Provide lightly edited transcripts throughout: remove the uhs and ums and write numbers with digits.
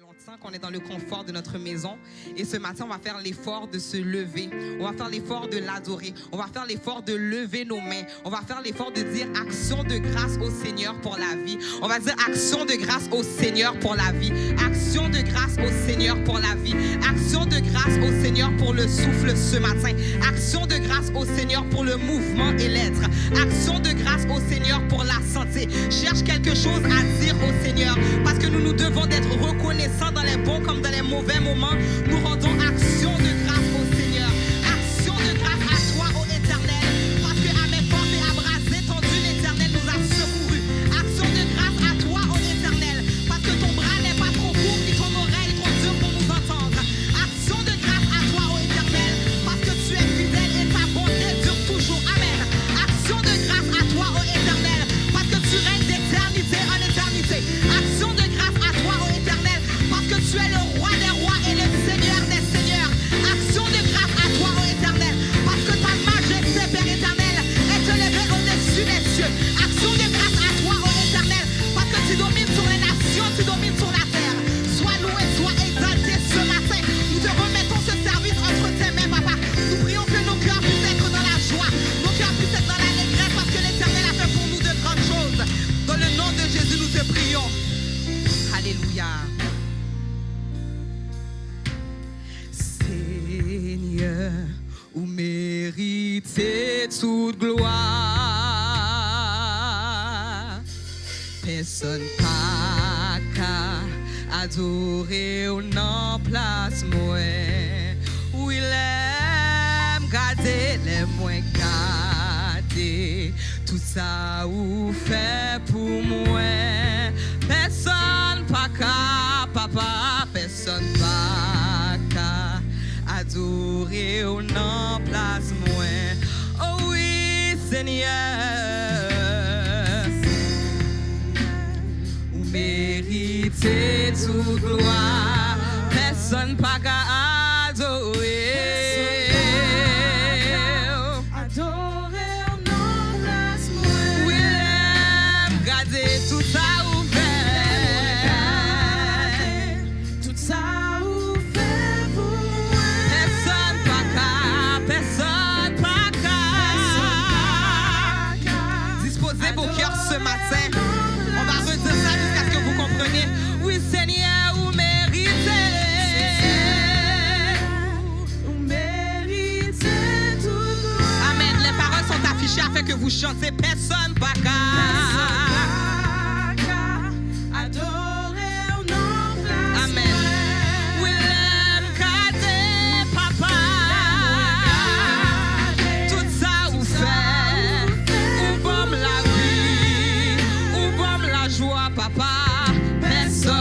longtemps qu'on est dans le confort de notre maison. Et ce matin, on va faire l'effort de se lever. On va faire l'effort de l'adorer. On va faire l'effort de lever nos mains. On va faire l'effort de dire action de grâce au Seigneur pour la vie. On va dire action de grâce au Seigneur pour la vie. Action de grâce au Seigneur pour la vie. Action de grâce au Seigneur pour le souffle ce matin. Action de grâce au Seigneur pour le mouvement et l'être. Action de grâce au Seigneur pour la santé. Cherche quelque chose à dire au Seigneur parce que nous devons d'être reconnaissants dans les bons comme dans les mauvais moments. Nous rendons action de grâce au Seigneur. Action de grâce à toi, ô Éternel, parce que à mes portes et à bras étendus, l'Éternel nous a secourus. Action de grâce à toi, ô Éternel, parce que ton bras n'est pas trop court ni ton oreille trop dure pour nous entendre. Action de grâce à toi, ô Éternel, parce que tu es fidèle et ta bonté dure toujours. Amen. Action de grâce à toi, ô Éternel, parce que tu règnes d'éternité en éternité. Action de grâce à toi, ô Éternel, parce que tu es le roi des rois et le Seigneur des seigneurs. Action de grâce à toi, ô Éternel, parce que ta majesté, Père éternel, est élevée au-dessus des cieux. Action de grâce à toi, ô Éternel, parce que tu domines sur les nations, tu domines sur la terre. Sois loué, sois exalté ce matin. Nous te remettons ce service entre tes mains, papa. Nous prions que nos cœurs puissent être dans la joie, nos cœurs puissent être dans l'allégresse, parce que l'Éternel a fait pour nous de grandes choses. Dans le nom de Jésus, nous te prions. Alléluia. Seigneur, vous méritez toute gloire. Personne pas qu'à adorer ou non place moi. Où il aime garder les moins garder. Tout ça ou fait pour moi. Personne pas qu'à, papa, personne pas qu'à adorer ou non place moi. Oh oui, Seigneur, vous méritez toute gloire. Personne pas qu'à adorer. Adorer ou non place moi. Oui, regardez tout ça. Ce matin, on va redire ça jusqu'à ce que vous compreniez. Oui, Seigneur, vous méritez. Vous méritez tout. Amen. Les paroles sont affichées afin que vous chantez. Personne pas qu'à adorer ou non place. Amen. Oui, l'aime cadet, papa. Tout ça vous fait. Ou bon la joie, papa, personne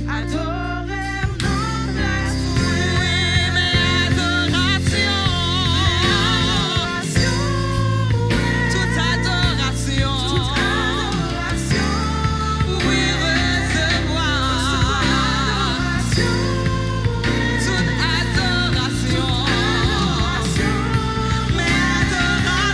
adorer ou non place. Oui, mais adoration, toute adoration, oui, recevoir, toute adoration, mais adoration.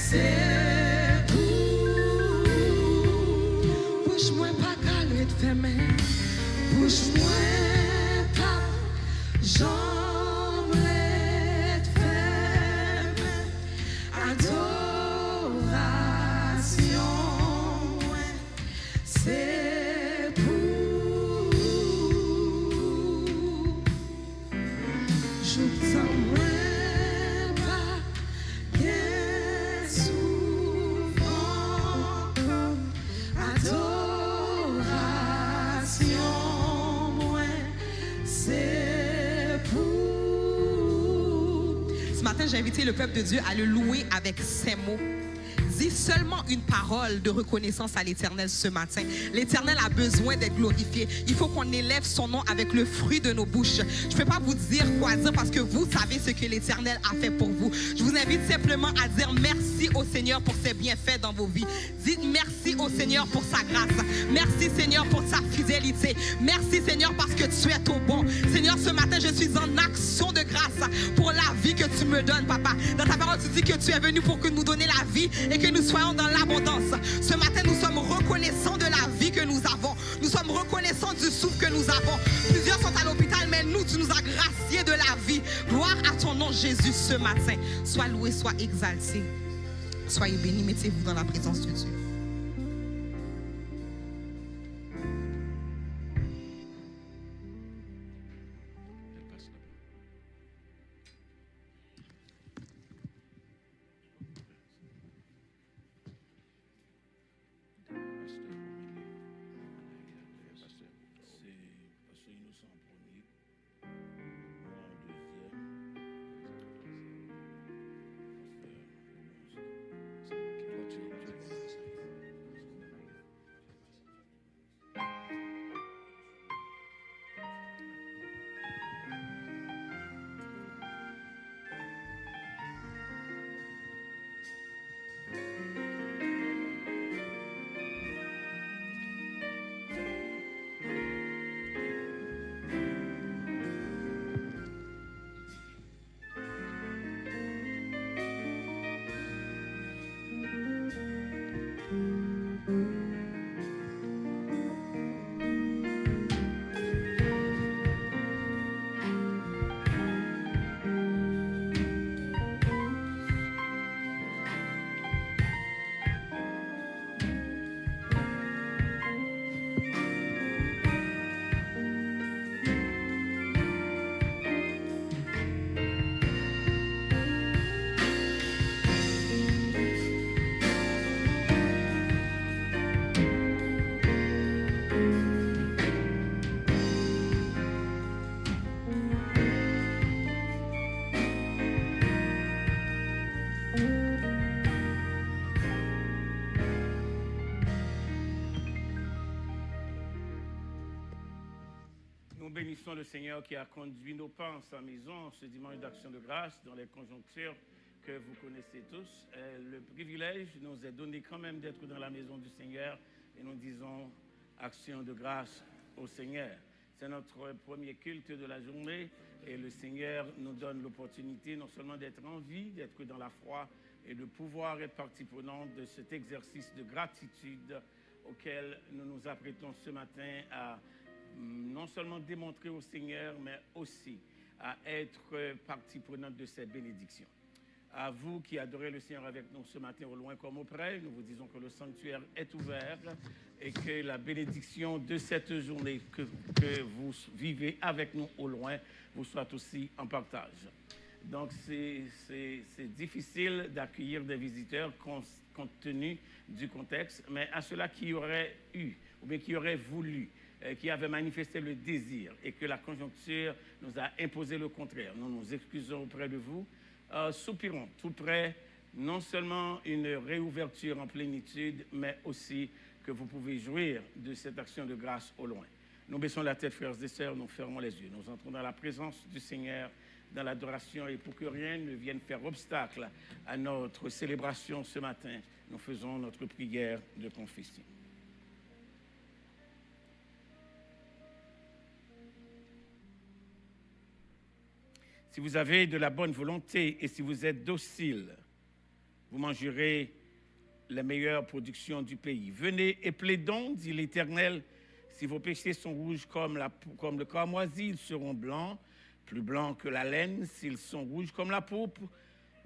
c'est pour. Bouche-moi pas calé de fermer. Bouche-moi pas j'en ai de fermer. Adoration, c'est pour. Je t'aimerai. Ce matin, j'ai invité le peuple de Dieu à le louer avec ces mots. Dis seulement une parole de reconnaissance à l'Éternel ce matin. L'Éternel a besoin d'être glorifié. Il faut qu'on élève son nom avec le fruit de nos bouches. Je ne peux pas vous dire quoi dire parce que vous savez ce que l'Éternel a fait pour vous. Je vous invite simplement à dire merci au Seigneur pour ses bienfaits dans vos vies. Dites merci au Seigneur pour sa grâce. Merci Seigneur pour sa fidélité. Merci Seigneur parce que tu es au bon. Seigneur, ce matin, je suis en action de grâce pour la vie que tu me donnes, Papa. Dans ta parole, tu dis que tu es venu pour que nous donner la vie et que nous soyons dans l'abondance. Ce matin, nous sommes reconnaissants de la vie que nous avons. Nous sommes reconnaissants du souffle que nous avons. Plusieurs sont à l'hôpital, mais nous, tu nous as graciés de la vie. Gloire à ton nom, Jésus, ce matin. Sois loué, sois exalté. Soyez bénis, mettez-vous dans la présence de Dieu. Nous bénissons le Seigneur qui a conduit nos pas en sa maison ce dimanche d'action de grâce dans les conjonctures que vous connaissez tous. Le privilège nous est donné quand même d'être dans la maison du Seigneur et nous disons action de grâce au Seigneur. C'est notre premier culte de la journée et le Seigneur nous donne l'opportunité non seulement d'être en vie, d'être dans la foi et de pouvoir être partie prenante de cet exercice de gratitude auquel nous nous apprêtons ce matin à non seulement démontrer au Seigneur, mais aussi à être partie prenante de cette bénédiction. À vous qui adorez le Seigneur avec nous ce matin, au loin comme auprès, nous vous disons que le sanctuaire est ouvert et que la bénédiction de cette journée que vous vivez avec nous au loin vous soit aussi en partage. Donc, c'est difficile d'accueillir des visiteurs compte tenu du contexte, mais à ceux-là qui auraient eu ou bien qui auraient voulu, qui avaient manifesté le désir et que la conjoncture nous a imposé le contraire, nous nous excusons auprès de vous. Soupirons tout près, non seulement une réouverture en plénitude, mais aussi que vous pouvez jouir de cette action de grâce au loin. Nous baissons la tête, frères et sœurs, nous fermons les yeux. Nous entrons dans la présence du Seigneur, dans l'adoration, et pour que rien ne vienne faire obstacle à notre célébration ce matin, nous faisons notre prière de confession. Si vous avez de la bonne volonté et si vous êtes docile, vous mangerez les meilleures productions du pays. Venez et plaidons, dit l'Éternel, si vos péchés sont rouges comme le cramoisi, ils seront blancs, plus blancs que la laine. S'ils sont rouges comme la pourpre,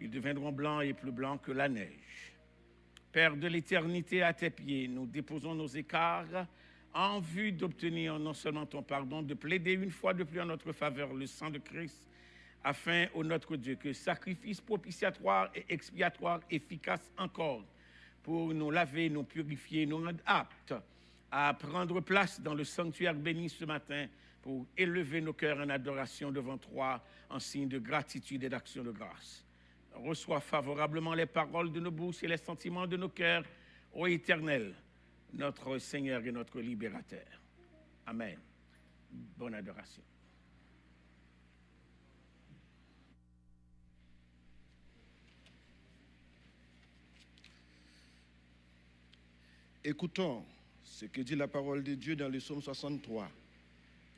ils deviendront blancs et plus blancs que la neige. Père de l'éternité, à tes pieds, nous déposons nos écarts en vue d'obtenir non seulement ton pardon, de plaider une fois de plus en notre faveur le sang de Christ, afin, ô notre Dieu, que sacrifice propitiatoire et expiatoire efficace encore, pour nous laver, nous purifier, nous rendre aptes à prendre place dans le sanctuaire béni ce matin, pour élever nos cœurs en adoration devant toi, en signe de gratitude et d'action de grâce. Reçois favorablement les paroles de nos bouches et les sentiments de nos cœurs, ô Éternel, notre Seigneur et notre Libérateur. Amen. Bonne adoration. Écoutons ce que dit la parole de Dieu dans le psaume 63,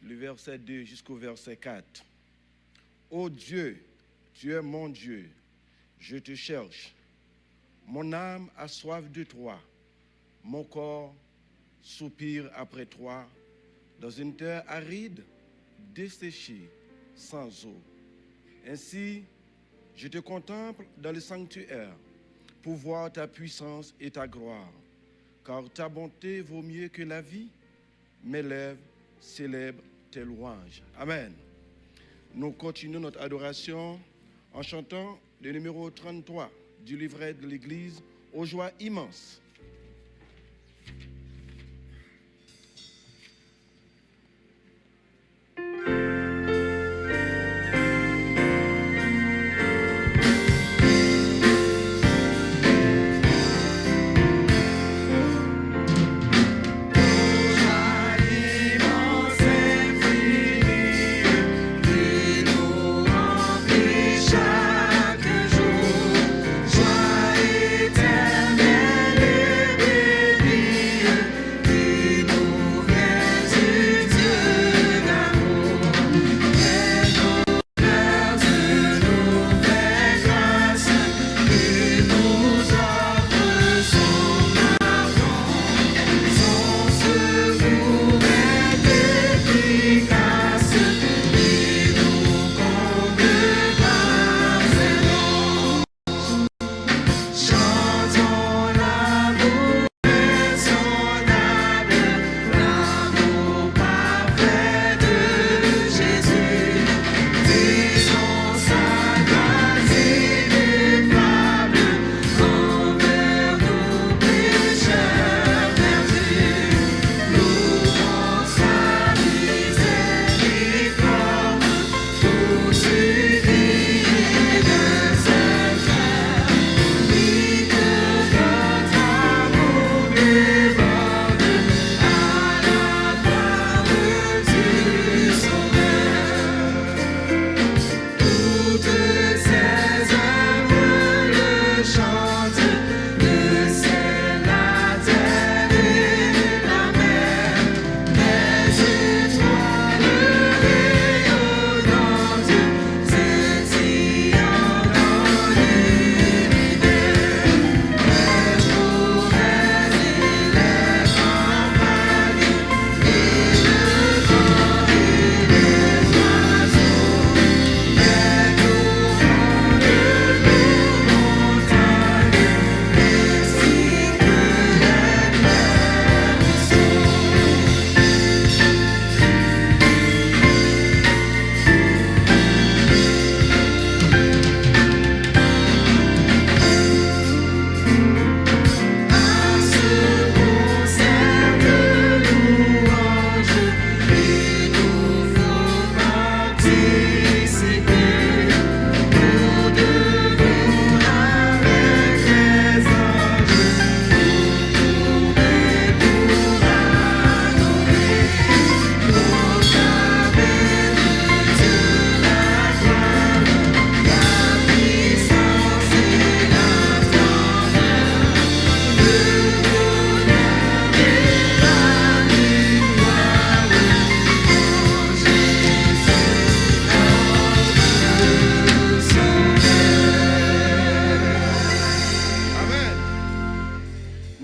le verset 2 jusqu'au verset 4. Ô Dieu, tu es mon Dieu, je te cherche. Mon âme a soif de toi, mon corps soupire après toi, dans une terre aride, desséchée, sans eau. Ainsi, je te contemple dans le sanctuaire pour voir ta puissance et ta gloire. Car ta bonté vaut mieux que la vie, mes lèvres célèbrent tes louanges. Amen. Nous continuons notre adoration en chantant le numéro 33 du livret de l'Église, aux joies immenses. Chaque jour, joie éternelle.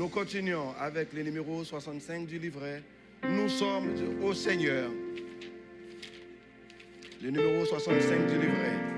Nous continuons avec le numéro 65 du livret. Nous sommes au Seigneur. Le numéro 65 du livret.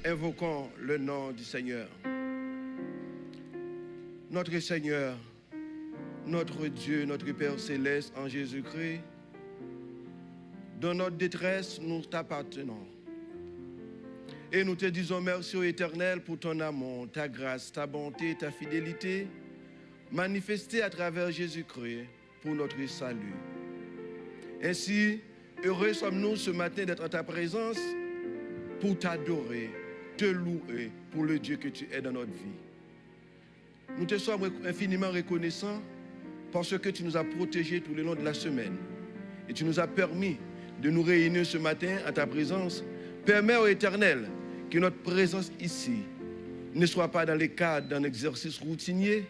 Invoquons le nom du Seigneur. Notre Seigneur, notre Dieu, notre Père céleste en Jésus-Christ, dans notre détresse, nous t'appartenons. Et nous te disons merci ô Éternel pour ton amour, ta grâce, ta bonté, ta fidélité, manifestée à travers Jésus-Christ pour notre salut. Ainsi, heureux sommes-nous ce matin d'être en ta présence pour t'adorer, te louer pour le Dieu que tu es dans notre vie. Nous te sommes infiniment reconnaissants parce que tu nous as protégés tout le long de la semaine et tu nous as permis de nous réunir ce matin à ta présence. Permets ô Éternel que notre présence ici ne soit pas dans le cadre d'un exercice routinier,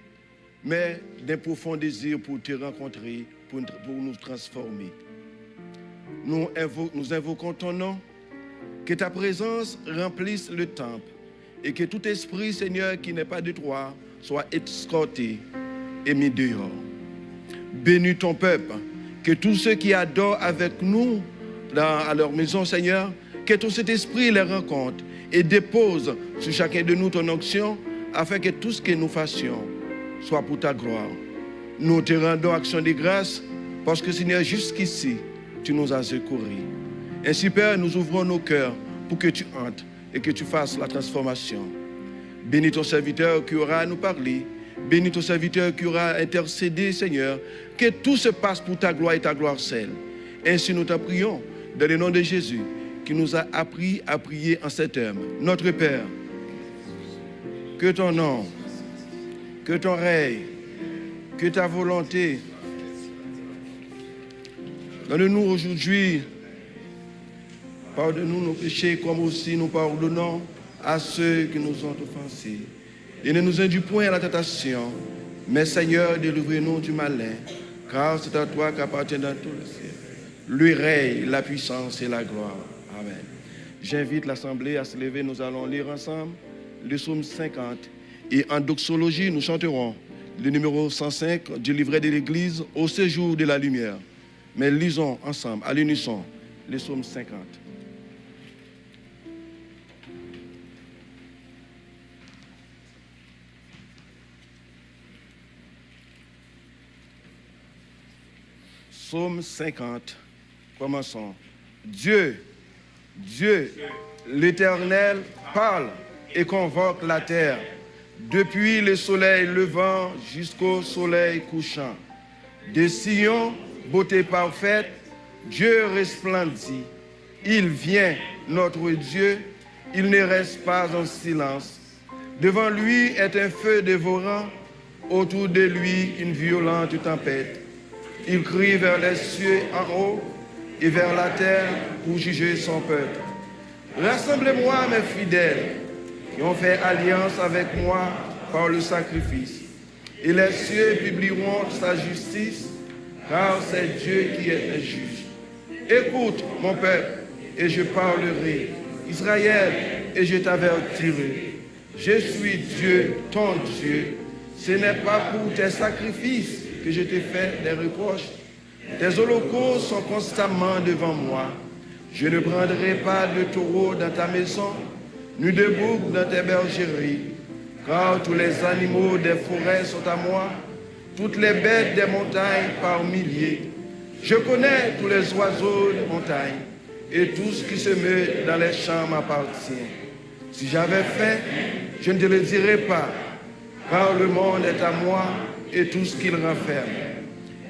mais d'un profond désir pour te rencontrer, pour nous transformer. Nous invoquons ton nom, que ta présence remplisse le temple et que tout esprit, Seigneur, qui n'est pas de toi, soit escorté et mis dehors. Bénis ton peuple, que tous ceux qui adorent avec nous à leur maison, Seigneur, que tout cet esprit les rencontre et dépose sur chacun de nous ton onction, afin que tout ce que nous fassions soit pour ta gloire. Nous te rendons action de grâce, parce que Seigneur, jusqu'ici, tu nous as secourus. Ainsi, Père, nous ouvrons nos cœurs pour que tu entres et que tu fasses la transformation. Bénis ton serviteur qui aura à nous parler. Bénis ton serviteur qui aura intercédé, Seigneur. Que tout se passe pour ta gloire et ta gloire seule. Ainsi, nous t'en prions. dans le nom de Jésus, qui nous a appris à prier en ces termes. Notre Père, que ton nom, que ton règne, que ta volonté. Donne-nous aujourd'hui, pardonne-nous nos péchés comme aussi nous pardonnons à ceux qui nous ont offensés. Et ne nous induis point à la tentation, mais Seigneur, délivrez-nous du malin, car c'est à toi qu'appartient dans tout le ciel le règne, la puissance et la gloire. Amen. J'invite l'Assemblée à se lever, nous allons lire ensemble le psaume 50. Et en doxologie, nous chanterons le numéro 105 du livret de l'Église au séjour de la lumière. Mais lisons ensemble, à l'unisson, le psaume 50. Psaume 50, commençons. Dieu, l'Éternel parle et convoque la terre, depuis le soleil levant jusqu'au soleil couchant. De Sion, beauté parfaite, Dieu resplendit. Il vient, notre Dieu, il ne reste pas en silence. Devant lui est un feu dévorant, autour de lui une violente tempête. Il crie vers les cieux en haut et vers la terre pour juger son peuple. Rassemblez-moi, mes fidèles, qui ont fait alliance avec moi par le sacrifice. Et les cieux publieront sa justice, car c'est Dieu qui est un juge. Écoute, mon peuple, et je parlerai. Israël, et je t'avertirai. Je suis Dieu, ton Dieu. Ce n'est pas pour tes sacrifices que je te fais des reproches. Tes holocaustes sont constamment devant moi. Je ne prendrai pas de taureau dans ta maison, ni de bouc dans tes bergeries, car tous les animaux des forêts sont à moi, toutes les bêtes des montagnes par milliers. Je connais tous les oiseaux des montagnes, et tout ce qui se meut dans les champs m'appartient. Si j'avais faim, je ne te le dirais pas, car le monde est à moi et tout ce qu'il renferme.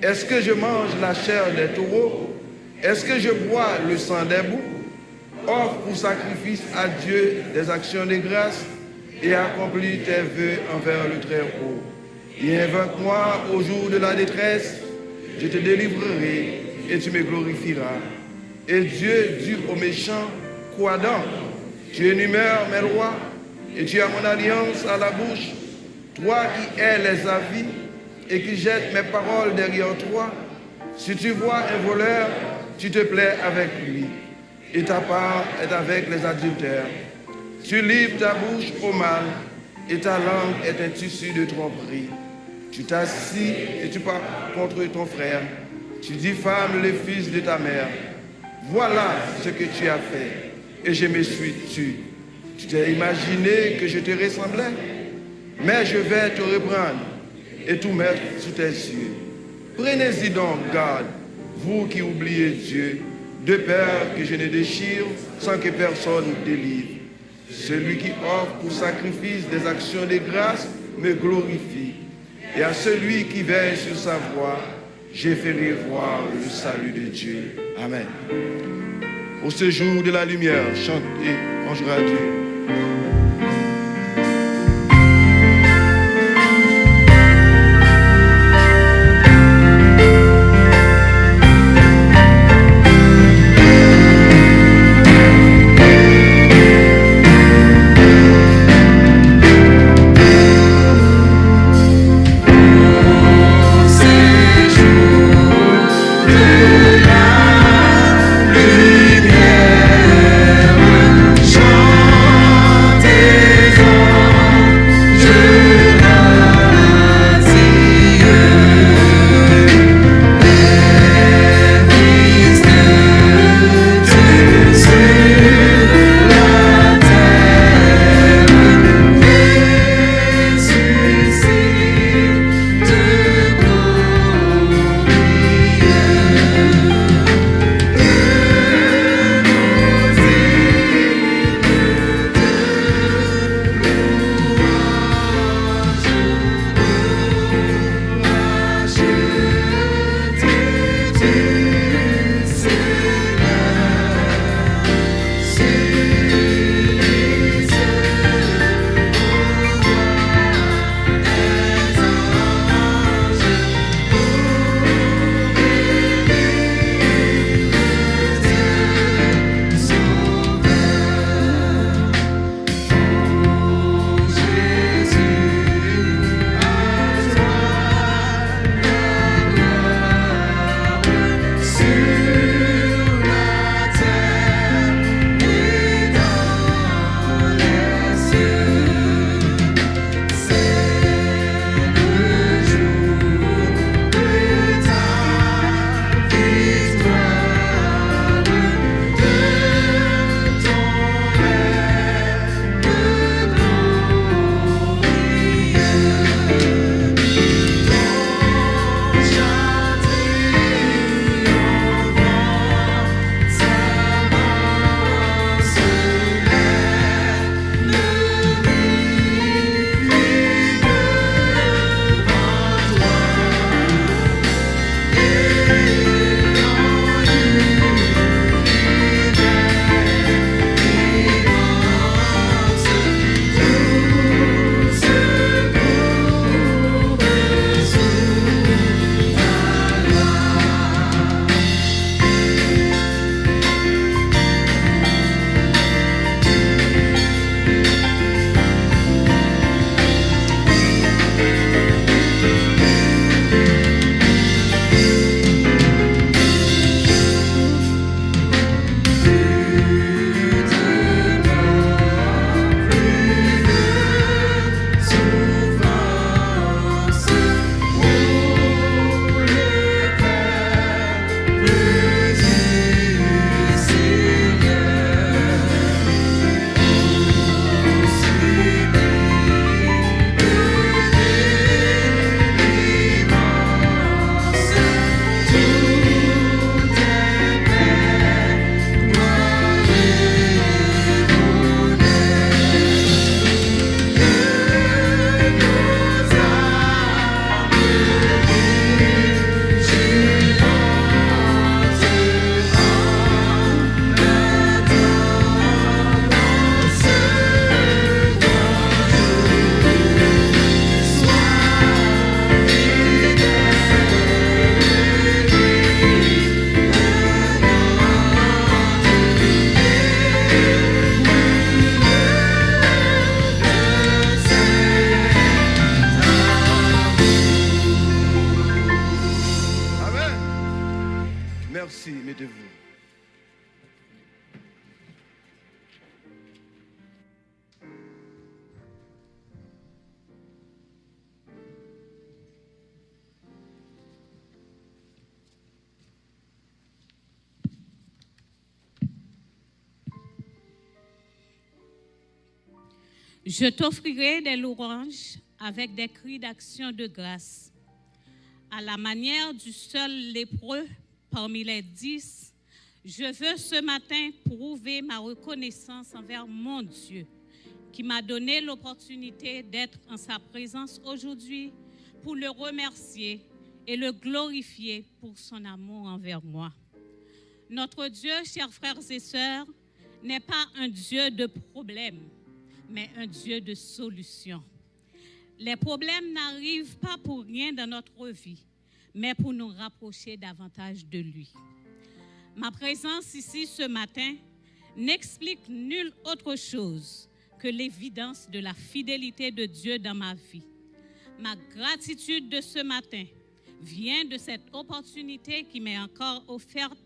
Est-ce que je mange la chair des taureaux? Est-ce que je bois le sang des boucs? Offre pour sacrifice à Dieu des actions de grâce et accomplis tes vœux envers le Très-Haut. Et invoque-moi au jour de la détresse, je te délivrerai et tu me glorifieras. Et Dieu dit aux méchants, quoi donc? Tu énumères mes lois et tu as mon alliance à la bouche. Toi qui hais les avis et qui jettes mes paroles derrière toi, si tu vois un voleur, tu te plais avec lui, et ta part est avec les adultères. Tu livres ta bouche au mal, et ta langue est un tissu de tromperie. Tu t'assis et tu parles contre ton frère. Tu diffames le fils de ta mère. Voilà ce que tu as fait, et je me suis tu. Tu t'es imaginé que je te ressemblais, mais je vais te reprendre et tout mettre sous tes yeux. Prenez-y donc garde, vous qui oubliez Dieu, de peur que je ne déchire sans que personne délivre. Celui qui offre pour sacrifice des actions de grâce me glorifie. Et à celui qui veille sur sa voie, je ferai voir le salut de Dieu. Amen. Au séjour de la lumière, chantez, louange à Dieu. Lumière, chante. Je t'offrirai des louanges avec des cris d'action de grâce. À la manière du seul lépreux parmi les 10, je veux ce matin prouver ma reconnaissance envers mon Dieu, qui m'a donné l'opportunité d'être en sa présence aujourd'hui pour le remercier et le glorifier pour son amour envers moi. Notre Dieu, chers frères et sœurs, n'est pas un Dieu de problèmes, mais un Dieu de solutions. Les problèmes n'arrivent pas pour rien dans notre vie, mais pour nous rapprocher davantage de lui. Ma présence ici ce matin n'explique nulle autre chose que l'évidence de la fidélité de Dieu dans ma vie. Ma gratitude de ce matin vient de cette opportunité qui m'est encore offerte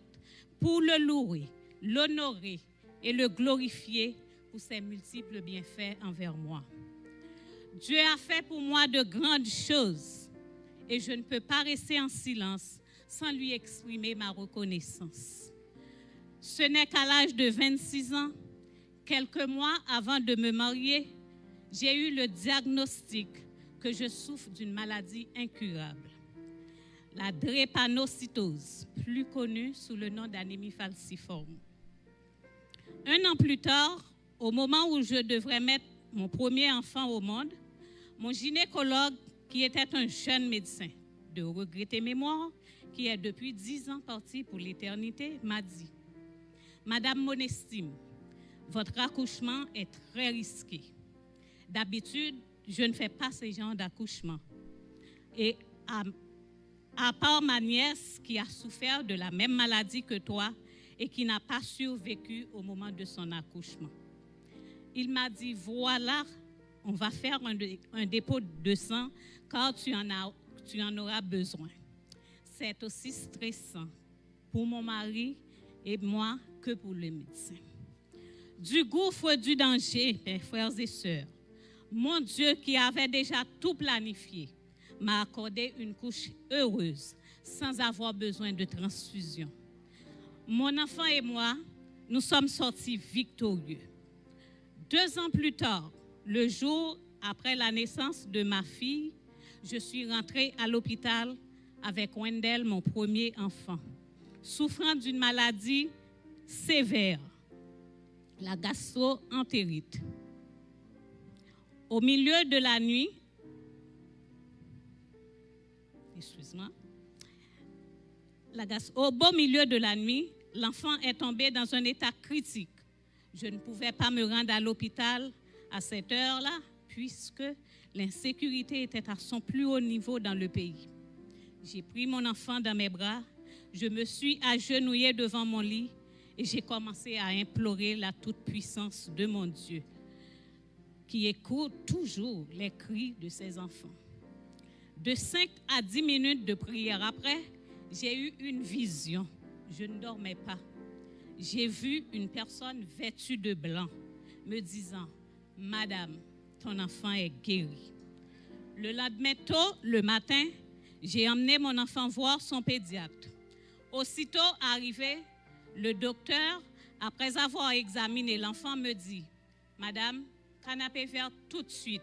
pour le louer, l'honorer et le glorifier pour ses multiples bienfaits envers moi. Dieu a fait pour moi de grandes choses et je ne peux pas rester en silence sans lui exprimer ma reconnaissance. Ce n'est qu'à l'âge de 26 ans, quelques mois avant de me marier, j'ai eu le diagnostic que je souffre d'une maladie incurable, la drépanocytose, plus connue sous le nom d'anémie falciforme. Un an plus tard, au moment où je devrais mettre mon premier enfant au monde, mon gynécologue, qui était un jeune médecin de regrettée mémoire, qui est depuis 10 ans parti pour l'éternité, m'a dit « Madame Monestime, votre accouchement est très risqué. D'habitude, je ne fais pas ce genre d'accouchement. Et à part ma nièce qui a souffert de la même maladie que toi et qui n'a pas survécu au moment de son accouchement. » Il m'a dit, voilà, on va faire un dépôt de sang car tu en auras besoin. C'est aussi stressant pour mon mari et moi que pour le médecin. Du gouffre du danger, mes frères et sœurs, mon Dieu qui avait déjà tout planifié m'a accordé une couche heureuse sans avoir besoin de transfusion. Mon enfant et moi, nous sommes sortis victorieux. 2 ans plus tard, le jour après la naissance de ma fille, je suis rentrée à l'hôpital avec Wendell, mon premier enfant, souffrant d'une maladie sévère, la gastro-entérite. Au milieu de la nuit, au beau milieu de la nuit, l'enfant est tombé dans un état critique. Je ne pouvais pas me rendre à l'hôpital à cette heure-là, puisque l'insécurité était à son plus haut niveau dans le pays. J'ai pris mon enfant dans mes bras, je me suis agenouillée devant mon lit et j'ai commencé à implorer la toute-puissance de mon Dieu, qui écoute toujours les cris de ses enfants. De 5 à 10 minutes de prière après, j'ai eu une vision. Je ne dormais pas. J'ai vu une personne vêtue de blanc me disant « Madame, ton enfant est guéri ». Le lendemain tôt, le matin, j'ai emmené mon enfant voir son pédiatre. Aussitôt arrivé, le docteur, après avoir examiné l'enfant, me dit « Madame, canapé vert tout de suite ».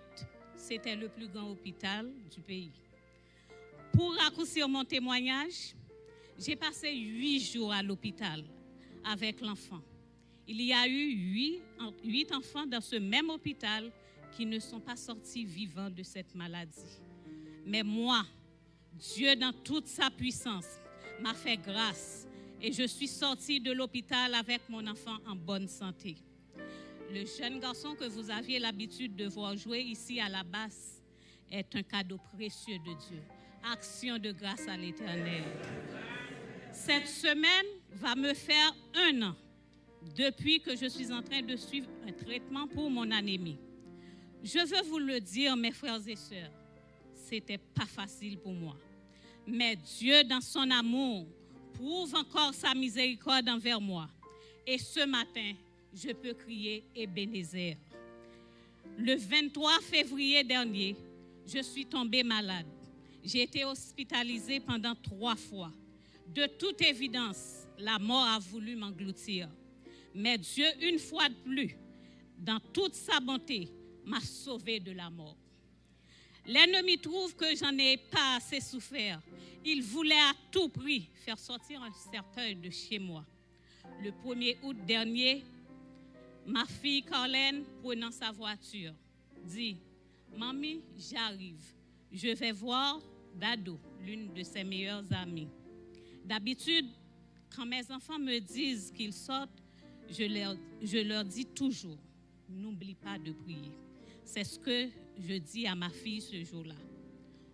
C'était le plus grand hôpital du pays. Pour raccourcir mon témoignage, j'ai passé 8 jours à l'hôpital avec l'enfant. Il y a eu 8 enfants dans ce même hôpital qui ne sont pas sortis vivants de cette maladie. Mais moi, Dieu dans toute sa puissance m'a fait grâce et je suis sortie de l'hôpital avec mon enfant en bonne santé. Le jeune garçon que vous aviez l'habitude de voir jouer ici à la basse est un cadeau précieux de Dieu. Action de grâce à l'Éternel. Cette semaine va me faire 1 an depuis que je suis en train de suivre un traitement pour mon anémie. Je veux vous le dire, mes frères et sœurs, c'était pas facile pour moi. Mais Dieu, dans son amour, prouve encore sa miséricorde envers moi. Et ce matin, je peux crier Ebenezer. Le 23 février dernier, je suis tombée malade. J'ai été hospitalisée pendant 3 fois. De toute évidence, la mort a voulu m'engloutir. Mais Dieu, une fois de plus, dans toute sa bonté, m'a sauvé de la mort. L'ennemi trouve que j'en ai pas assez souffert. Il voulait à tout prix faire sortir un cercueil de chez moi. Le 1er août dernier, ma fille Carlène, prenant sa voiture, dit « Mamie, j'arrive. Je vais voir Dado, l'une de ses meilleures amies. » D'habitude, quand mes enfants me disent qu'ils sortent, je leur dis toujours « N'oublie pas de prier. » C'est ce que je dis à ma fille ce jour-là.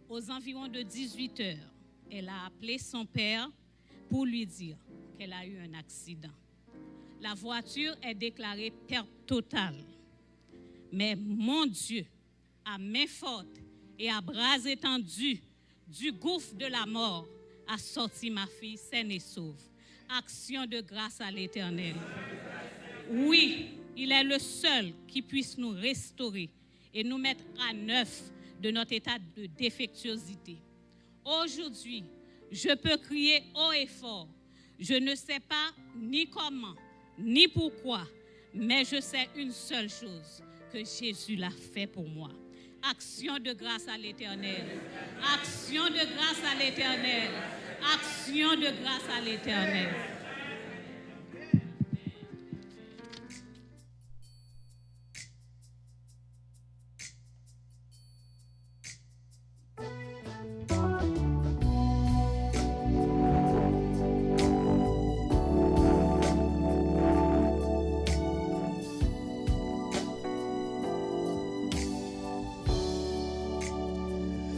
Aux environs de 18 heures, elle a appelé son père pour lui dire qu'elle a eu un accident. La voiture est déclarée perte totale. Mais mon Dieu, à main forte et à bras étendus du gouffre de la mort, a sorti ma fille saine et sauve. Action de grâce à l'Éternel. Oui, il est le seul qui puisse nous restaurer et nous mettre à neuf de notre état de défectuosité. Aujourd'hui, je peux crier haut et fort. Je ne sais pas ni comment, ni pourquoi, mais je sais une seule chose, que Jésus l'a fait pour moi. Action de grâce à l'Éternel. Action de grâce à l'Éternel. Action de grâce à l'Éternel.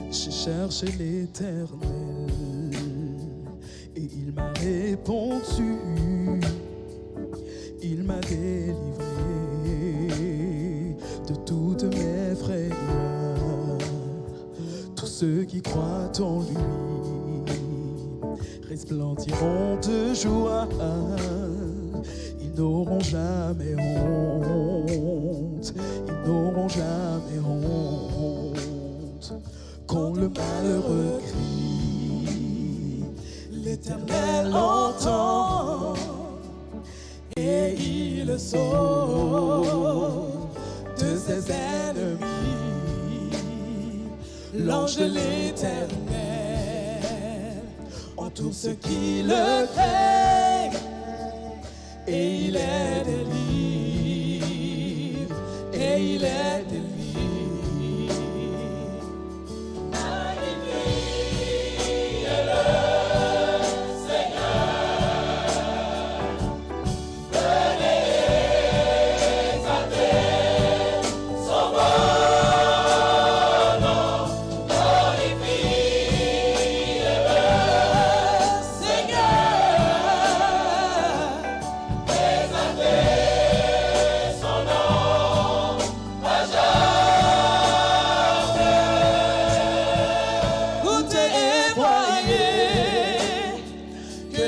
J'ai cherché l'Éternel et il m'a répondu, il m'a délivré de toutes mes frayeurs. Tous ceux qui croient en lui resplendiront de joie, ils n'auront jamais honte, ils n'auront jamais honte. Quand le malheureux crie, l'Éternel entend et il le sauve de ses ennemis. L'ange de l'Éternel entoure ceux qui le craignent et il les délivre, et il les délivre.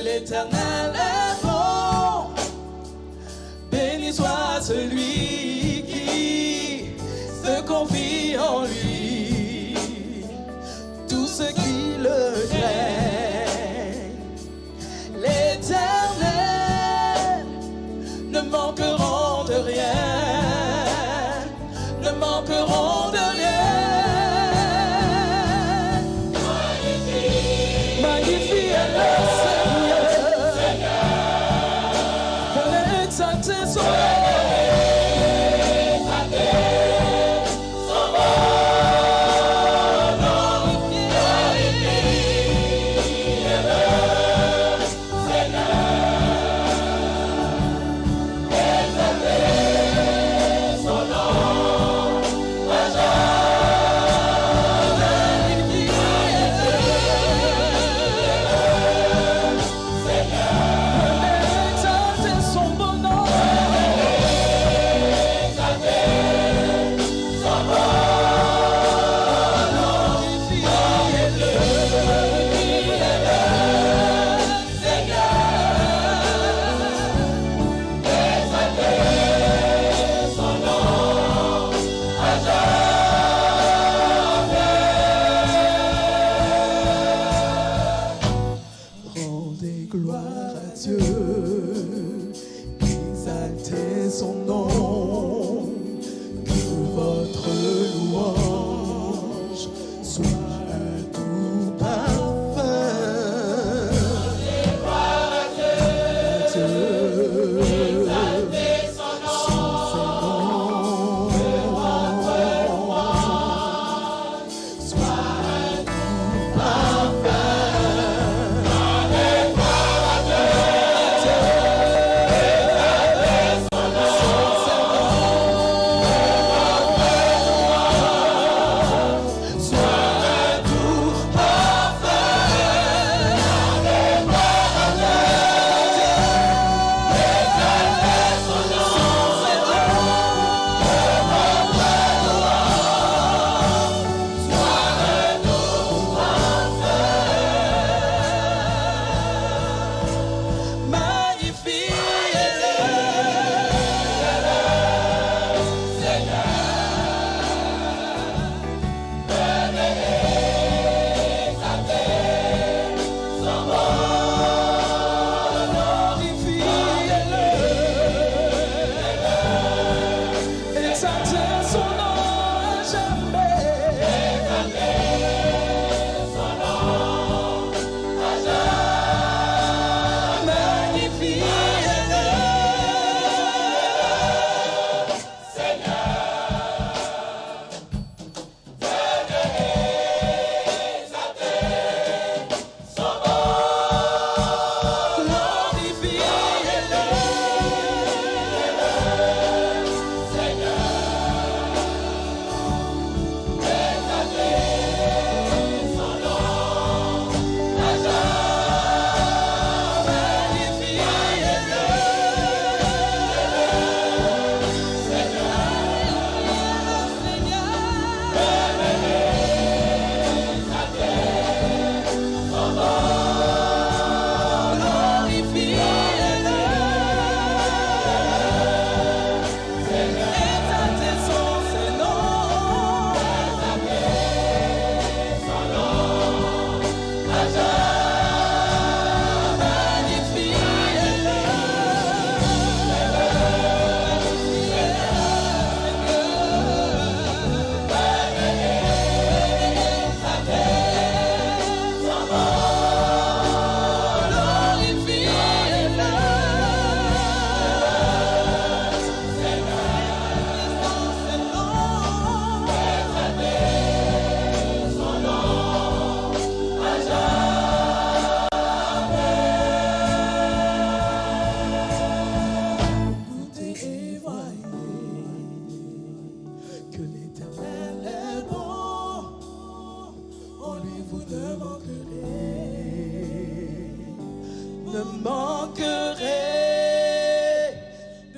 L'Éternel est bon, béni soit celui qui se confie en lui. Tous ceux qui le craignent, l'Éternel, ne manqueront de rien, ne manqueront de rien. Magnifique est le exalté son nom. Exaltez son nom, que votre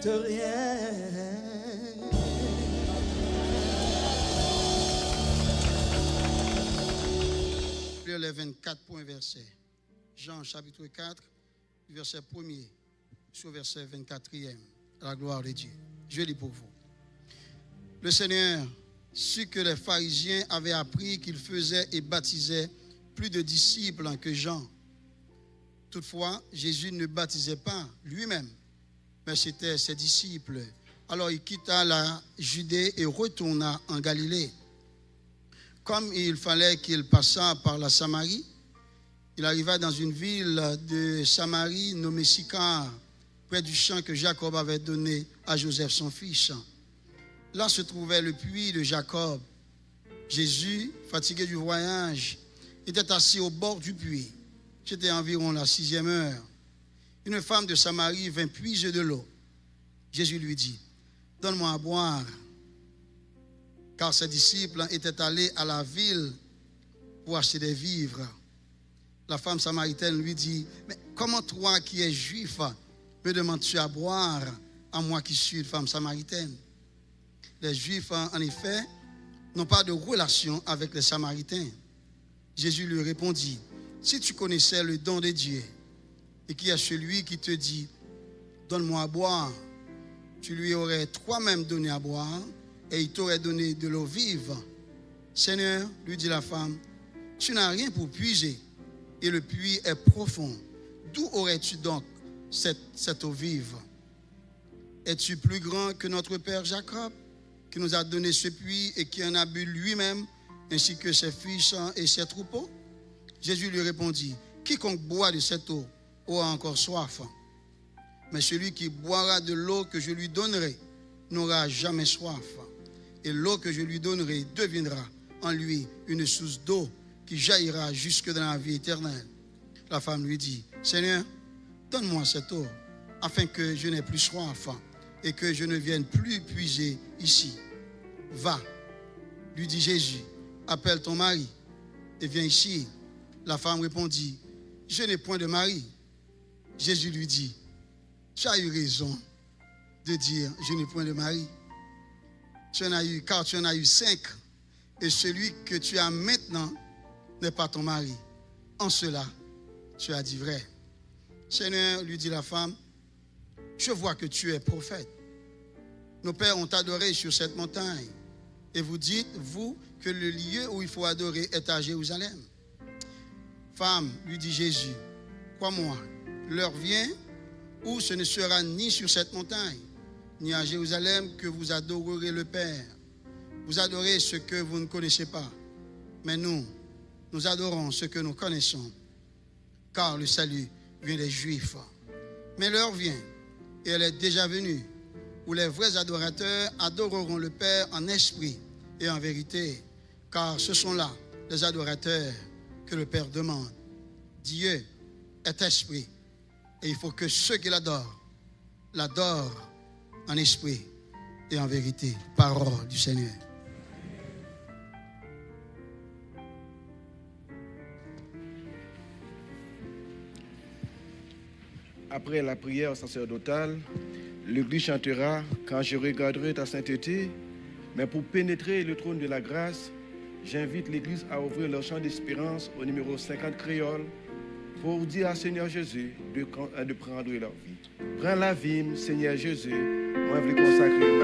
de rien. Les 24 points versets. Jean chapitre 4, verset 1er, sur verset 24e. À la gloire de Dieu. Je lis pour vous. Le Seigneur sut que les pharisiens avaient appris qu'il faisait et baptisait plus de disciples que Jean. Toutefois, Jésus ne baptisait pas lui-même, mais c'était ses disciples. Alors il quitta la Judée et retourna en Galilée. Comme il fallait qu'il passât par la Samarie, il arriva dans une ville de Samarie nommée Sychar, près du champ que Jacob avait donné à Joseph son fils. Là se trouvait le puits de Jacob. Jésus, fatigué du voyage, était assis au bord du puits. C'était environ la 6e heure. Une femme de Samarie vint puiser de l'eau. Jésus lui dit, « Donne-moi à boire. » Car ses disciples étaient allés à la ville pour acheter des vivres. La femme samaritaine lui dit, « Mais comment toi qui es juif, me demandes-tu à boire, à moi qui suis une femme samaritaine ?» Les Juifs, en effet, n'ont pas de relation avec les Samaritains. Jésus lui répondit, « Si tu connaissais le don de Dieu, et qui est celui qui te dit, « Donne-moi à boire », tu lui aurais toi-même donné à boire, et il t'aurait donné de l'eau vive. « Seigneur, lui dit la femme, tu n'as rien pour puiser, et le puits est profond. D'où aurais-tu donc cette eau vive? Es-tu plus grand que notre père Jacob, qui nous a donné ce puits et qui en a bu lui-même, ainsi que ses fils et ses troupeaux? » Jésus lui répondit, « Quiconque boit de cette eau aura encore soif. Mais celui qui boira de l'eau que je lui donnerai n'aura jamais soif. Et l'eau que je lui donnerai deviendra en lui une source d'eau qui jaillira jusque dans la vie éternelle. » La femme lui dit, « Seigneur, donne-moi cette eau, afin que je n'ai plus soif et que je ne vienne plus puiser ici. » « Va, lui dit Jésus, appelle ton mari et viens ici. » La femme répondit, « Je n'ai point de mari. » Jésus lui dit, « Tu as eu raison de dire, je n'ai point de mari. Car tu en as eu 5, et celui que tu as maintenant n'est pas ton mari. En cela, tu as dit vrai. » Seigneur, lui dit la femme, « Je vois que tu es prophète. Nos pères ont adoré sur cette montagne. Et vous dites, vous, que le lieu où il faut adorer est à Jérusalem. » Femme, lui dit Jésus, crois-moi, l'heure vient où ce ne sera ni sur cette montagne, ni à Jérusalem que vous adorerez le Père. Vous adorez ce que vous ne connaissez pas. Mais nous adorons ce que nous connaissons, car le salut vient des Juifs. Mais l'heure vient, et elle est déjà venue, où les vrais adorateurs adoreront le Père en esprit et en vérité, car ce sont là les adorateurs que le Père demande. Dieu est esprit, et il faut que ceux qui l'adorent en esprit et en vérité. Parole du Seigneur. Après la prière sacerdotale, l'Église chantera « Quand je regarderai ta sainteté », mais pour pénétrer le trône de la grâce, j'invite l'Église à ouvrir leur chant d'espérance au numéro 50 créole pour dire à Seigneur Jésus de prendre leur vie. Prends la vie, Seigneur Jésus, on va vous consacrer.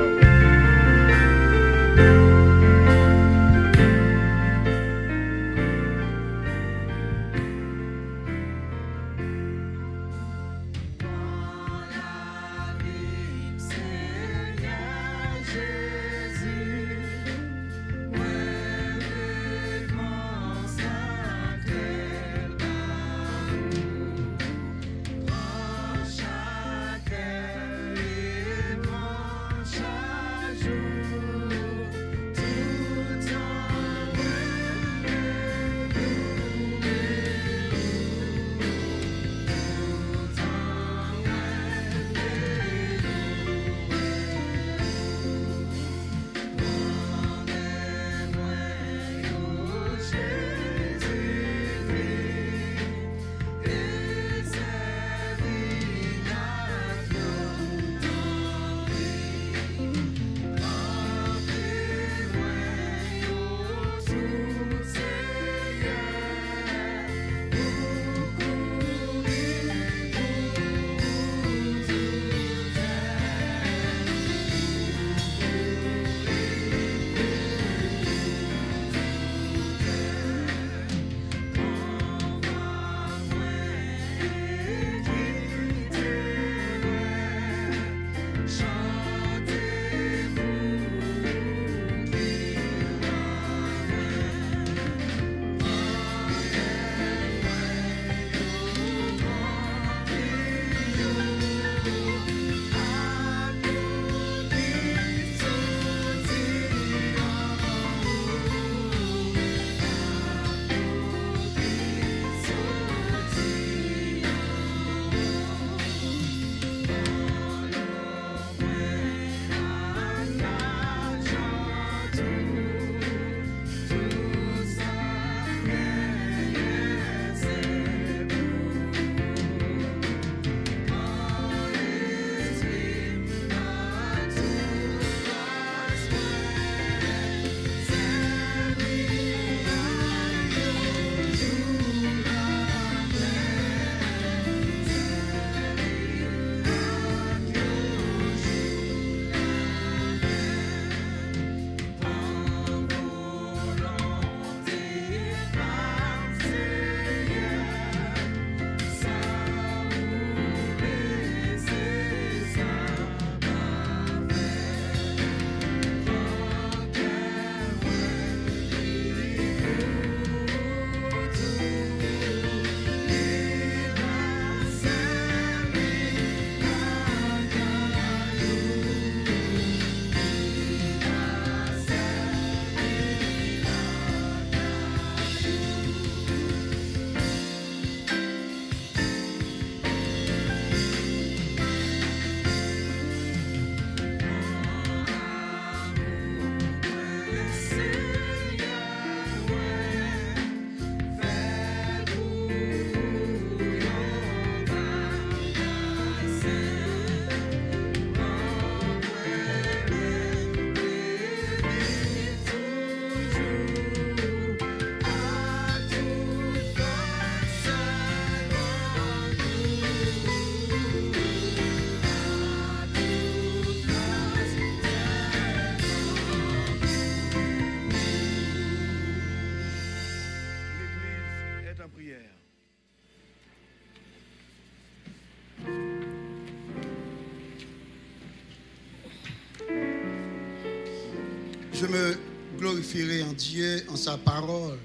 Je me glorifierai en Dieu, en sa parole.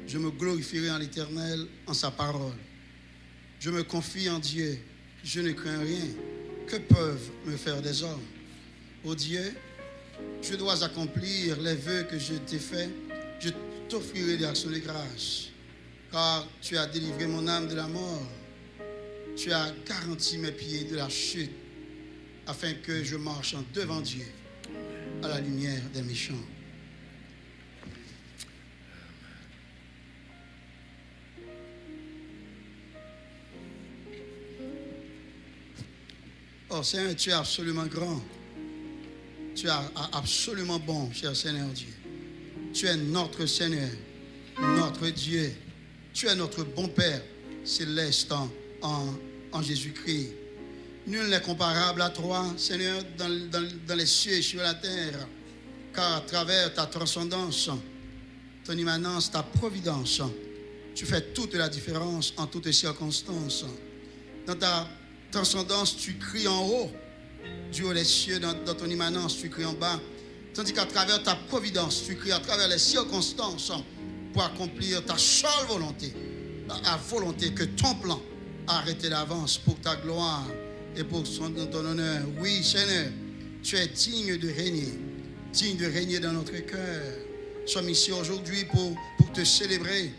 Je me glorifierai en l'Éternel, en sa parole. Je me confie en Dieu. Je ne crains rien. Que peuvent me faire des hommes? Ô Dieu, je dois accomplir les vœux que je t'ai faits. Je t'offrirai des actions de grâce. Car tu as délivré mon âme de la mort. Tu as garanti mes pieds de la chute, afin que je marche en devant Dieu, à la lumière des méchants. Oh Seigneur, tu es absolument grand. Tu es absolument bon, cher Seigneur Dieu. Tu es notre Seigneur, notre Dieu. Tu es notre bon Père céleste en Jésus-Christ. Nul n'est comparable à toi, Seigneur, dans les cieux et sur la terre. Car à travers ta transcendance, ton immanence, ta providence, tu fais toute la différence en toutes circonstances. Dans ta transcendance, tu cries en haut, du haut des cieux, dans ton immanence, tu cries en bas. Tandis qu'à travers ta providence, tu cries à travers les circonstances pour accomplir ta seule volonté, la volonté que ton plan a arrêté d'avance pour ta gloire et pour ton honneur. Oui, Seigneur, tu es digne de régner dans notre cœur. Nous sommes ici aujourd'hui pour te célébrer.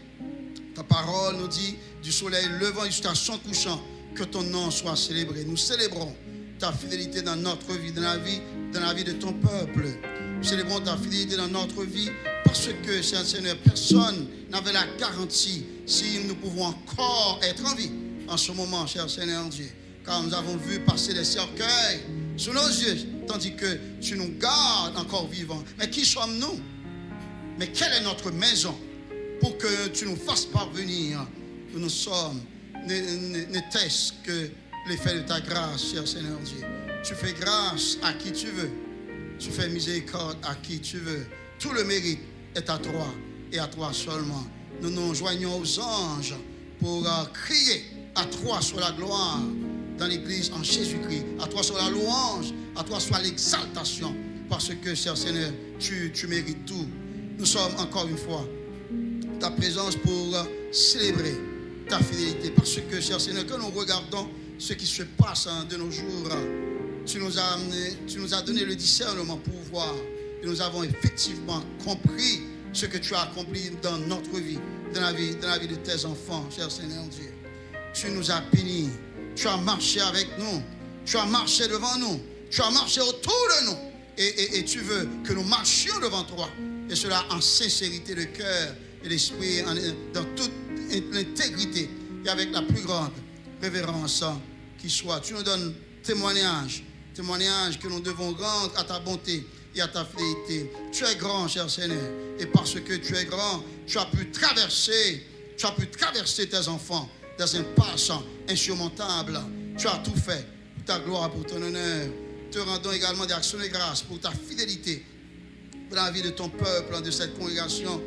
Ta parole nous dit, du soleil levant jusqu'à son couchant, que ton nom soit célébré. Nous célébrons ta fidélité dans notre vie, dans la vie de ton peuple. Nous célébrons ta fidélité dans notre vie parce que, Seigneur, personne n'avait la garantie si nous pouvons encore être en vie en ce moment, cher Seigneur Dieu. Car nous avons vu passer des cercueils sous nos yeux, tandis que tu nous gardes encore vivants. Mais qui sommes-nous? Mais quelle est notre maison pour que tu nous fasses parvenir où nous sommes? N'était-ce que l'effet de ta grâce, cher Seigneur Dieu. Tu fais grâce à qui tu veux. Tu fais miséricorde à qui tu veux. Tout le mérite est à toi et à toi seulement. Nous nous joignons aux anges pour crier à toi soit la gloire dans l'Église en Jésus-Christ. À toi soit la louange, à toi soit l'exaltation. Parce que, cher Seigneur, tu mérites tout. Nous sommes encore une fois ta présence pour célébrer ta fidélité. Parce que, cher Seigneur, quand nous regardons ce qui se passe de nos jours, tu nous as donné le discernement pour voir. Et nous avons effectivement compris ce que tu as accompli dans notre vie, dans la vie de tes enfants, cher Seigneur Dieu. Tu nous as bénis. Tu as marché avec nous. Tu as marché devant nous. Tu as marché autour de nous. Et tu veux que nous marchions devant toi. Et cela en sincérité de cœur et d'esprit, dans toute l'intégrité et avec la plus grande révérence qui soit. Tu nous donnes témoignage que nous devons rendre à ta bonté et à ta fidélité. Tu es grand, cher Seigneur. Et parce que tu es grand, tu as pu traverser tes enfants dans un impasses insurmontables. Tu as tout fait pour ta gloire, pour ton honneur. Te rendons également des actions de grâce pour ta fidélité dans la vie de ton peuple, de cette congrégation,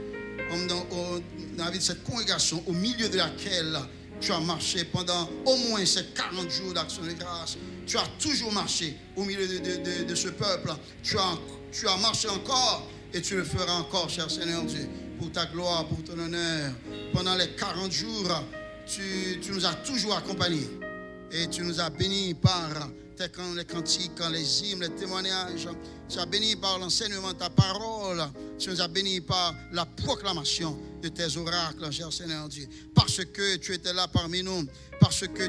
dans la vie de cette congrégation au milieu de laquelle tu as marché pendant au moins ces 40 jours d'action de grâce. Tu as toujours marché au milieu de ce peuple. Tu as marché encore et tu le feras encore, cher Seigneur Dieu, pour ta gloire, pour ton honneur. Pendant les 40 jours, tu nous as toujours accompagnés et tu nous as bénis par les cantiques, les hymnes, les témoignages. Tu as béni par l'enseignement de ta parole. Tu nous as bénis par la proclamation de tes oracles, cher Seigneur Dieu. Parce que tu étais là parmi nous, parce que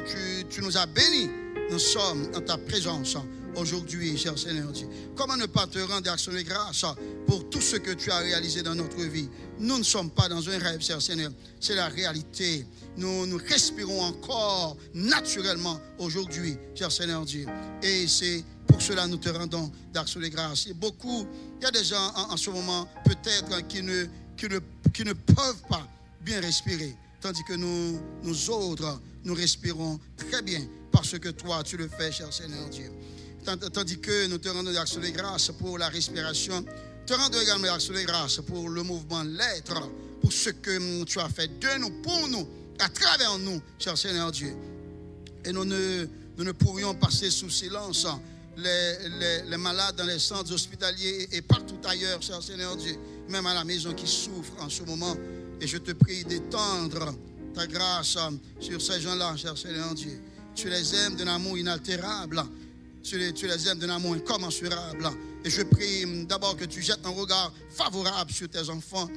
tu nous as bénis, nous sommes en ta présence aujourd'hui, cher Seigneur Dieu. Comment ne pas te rendre des actions de grâce pour tout ce que tu as réalisé dans notre vie? Nous ne sommes pas dans un rêve, cher Seigneur. C'est la réalité. Nous respirons encore naturellement aujourd'hui, cher Seigneur Dieu. Et c'est pour cela que nous te rendons d'actions de grâce. Il y a des gens en ce moment, peut-être, qui ne peuvent pas bien respirer. Tandis que nous autres, nous respirons très bien parce que toi, tu le fais, cher Seigneur Dieu. Tandis que nous te rendons d'actions de grâce pour la respiration, te rendons également d'actions de grâce pour le mouvement, l'être, pour ce que tu as fait de nous, pour nous, à travers nous, cher Seigneur Dieu. Et nous ne pourrions passer sous silence les malades dans les centres hospitaliers et partout ailleurs, cher Seigneur Dieu, même à la maison qui souffrent en ce moment. Et je te prie d'étendre ta grâce sur ces gens-là, cher Seigneur Dieu. Tu les aimes d'un amour inaltérable. Tu les aimes d'un amour incommensurable. Et je prie d'abord que tu jettes un regard favorable sur tes enfants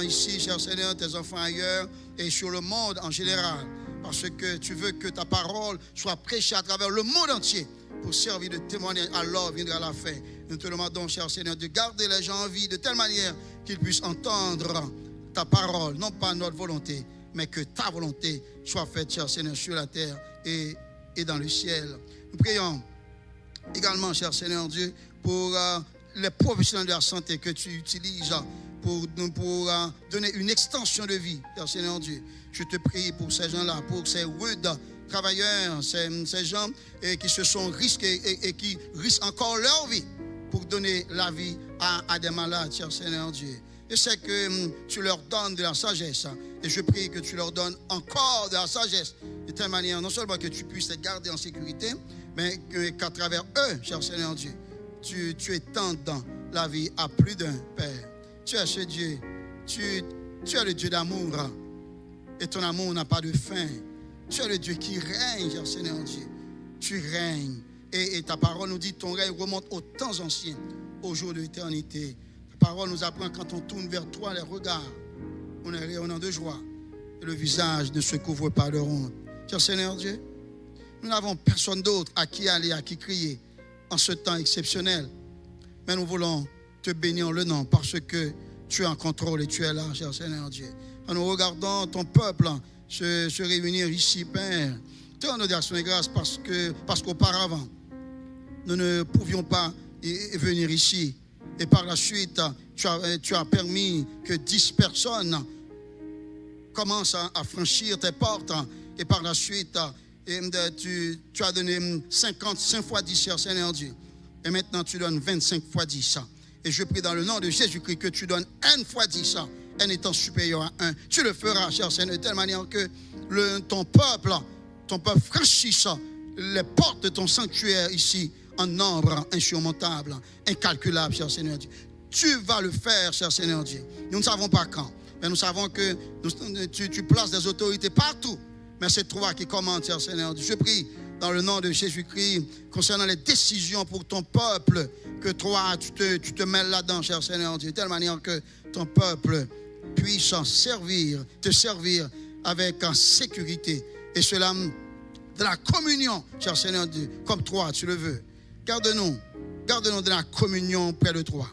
ici, cher Seigneur, tes enfants ailleurs et sur le monde en général. Parce que tu veux que ta parole soit prêchée à travers le monde entier pour servir de témoignage. Alors viendra la fin. Nous te demandons, cher Seigneur, de garder les gens en vie de telle manière qu'ils puissent entendre ta parole, non pas notre volonté, mais que ta volonté soit faite, cher Seigneur, sur la terre et dans le ciel. Nous prions également, cher Seigneur Dieu, pour les professionnels de la santé que tu utilises pour donner une extension de vie, cher Seigneur Dieu. Je te prie pour ces gens-là, pour ces rudes travailleurs, ces gens qui se sont risqués et qui risquent encore leur vie pour donner la vie à des malades, cher Seigneur Dieu. Je sais que tu leur donnes de la sagesse et je prie que tu leur donnes encore de la sagesse de telle manière, non seulement que tu puisses les garder en sécurité, mais qu'à travers eux, cher Seigneur Dieu, tu étendes dans la vie à plus d'un Père. Tu es ce Dieu, tu es le Dieu d'amour et ton amour n'a pas de fin. Tu es le Dieu qui règne, cher Seigneur Dieu. Tu règnes et ta parole nous dit ton règne remonte aux temps anciens, au jour de l'éternité. Ta parole nous apprend quand on tourne vers toi les regards, on est rayonnant de joie et le visage ne se couvre pas de honte. Cher Seigneur Dieu, nous n'avons personne d'autre à qui aller, à qui crier en ce temps exceptionnel. Mais nous voulons te bénir le nom parce que tu es en contrôle et tu es là, cher Seigneur Dieu. En nous regardant ton peuple se réunir ici, Père, te rendons d'action et grâce parce qu'auparavant, nous ne pouvions pas venir ici. Et par la suite, tu as permis que 10 personnes commencent à franchir tes portes. Et par la suite, tu as donné 55 fois 10, cher Seigneur Dieu. Et maintenant, tu donnes 25 fois 10. Et je prie dans le nom de Jésus-Christ que tu donnes N fois 10, N étant supérieur à 1. Tu le feras, cher Seigneur, de telle manière que ton peuple franchisse les portes de ton sanctuaire ici en nombre insurmontable, incalculable, cher Seigneur Dieu. Tu vas le faire, cher Seigneur Dieu. Nous ne savons pas quand, mais nous savons que tu places des autorités partout. Mais c'est toi qui commandes, cher Seigneur Dieu. Je prie dans le nom de Jésus-Christ concernant les décisions pour ton peuple, que toi, tu te mêles là-dedans, cher Seigneur Dieu, de telle manière que ton peuple puisse te servir avec sécurité. Et cela de la communion, cher Seigneur Dieu, comme toi, tu le veux. Garde-nous de la communion près de toi.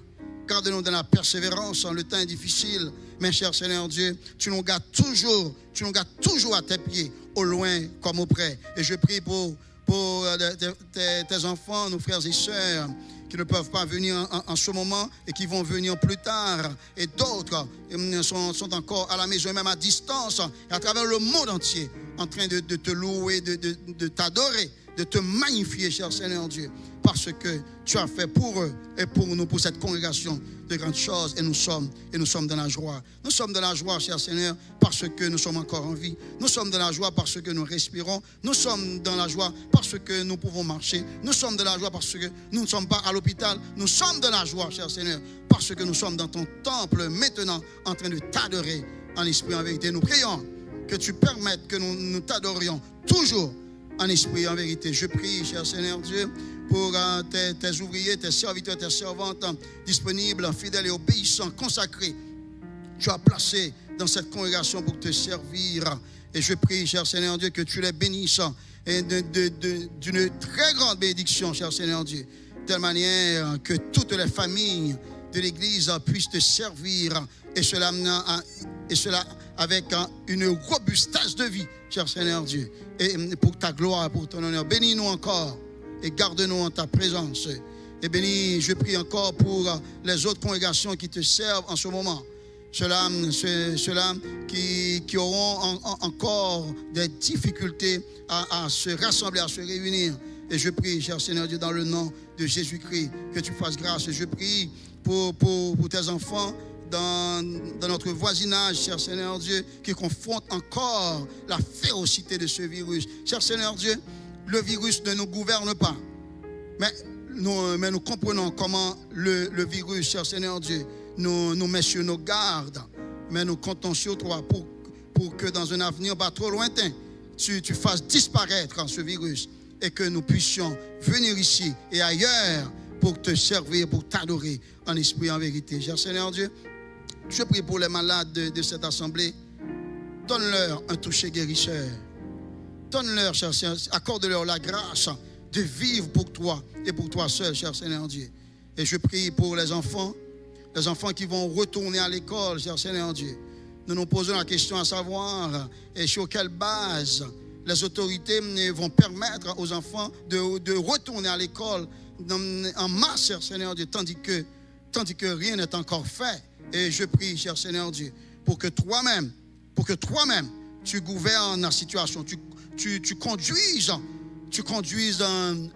Garde-nous dans la persévérance, le temps est difficile. Mais cher Seigneur Dieu, tu nous gardes toujours à tes pieds, au loin comme au près. Et je prie pour tes enfants, nos frères et sœurs, qui ne peuvent pas venir en ce moment et qui vont venir plus tard. Et d'autres sont encore à la maison, même à distance, et à travers le monde entier, en train de te louer, de t'adorer, de te magnifier, cher Seigneur Dieu, parce que tu as fait pour eux et pour nous, pour cette congrégation, de grandes choses, et nous sommes dans la joie. Nous sommes dans la joie, cher Seigneur, parce que nous sommes encore en vie. Nous sommes dans la joie parce que nous respirons. Nous sommes dans la joie parce que nous pouvons marcher. Nous sommes dans la joie parce que nous ne sommes pas à l'hôpital. Nous sommes dans la joie, cher Seigneur, parce que nous sommes dans ton temple maintenant, en train de t'adorer en esprit et en vérité. Nous prions que tu permettes que nous t'adorions toujours en esprit et en vérité. Je prie, cher Seigneur Dieu, pour tes ouvriers, tes serviteurs, tes servantes disponibles, fidèles et obéissants, consacrés. Tu as placé dans cette congrégation pour te servir. Et je prie, cher Seigneur Dieu, que tu les bénisses et d'une très grande bénédiction, cher Seigneur Dieu, de telle manière que toutes les familles de l'Église puissent te servir, et cela avec une robustesse de vie, cher Seigneur Dieu, et pour ta gloire, pour ton honneur. Bénis-nous encore et garde-nous en ta présence. Et bénis, je prie encore pour les autres congrégations qui te servent en ce moment. Ceux-là qui auront encore des difficultés à se rassembler, à se réunir. Et je prie, cher Seigneur Dieu, dans le nom de Jésus-Christ, que tu fasses grâce. Et je prie pour tes enfants dans notre voisinage, cher Seigneur Dieu, qui confrontent encore la férocité de ce virus. Cher Seigneur Dieu, le virus ne nous gouverne pas. Mais nous comprenons comment le virus, cher Seigneur Dieu, nous met sur nos gardes. Mais nous comptons sur toi pour que dans un avenir pas trop lointain, tu fasses disparaître ce virus et que nous puissions venir ici et ailleurs pour te servir, pour t'adorer en esprit et en vérité. Cher Seigneur Dieu, je prie pour les malades de cette assemblée. Donne-leur un toucher guérisseur. Donne-leur, cher Seigneur, accorde-leur la grâce de vivre pour toi et pour toi seul, cher Seigneur Dieu. Et je prie pour les enfants qui vont retourner à l'école, cher Seigneur Dieu. Nous nous posons la question à savoir et sur quelle base les autorités vont permettre aux enfants de retourner à l'école en masse, cher Seigneur Dieu, tandis que rien n'est encore fait. Et je prie, cher Seigneur Dieu, pour que toi-même, tu gouvernes la situation, tu conduises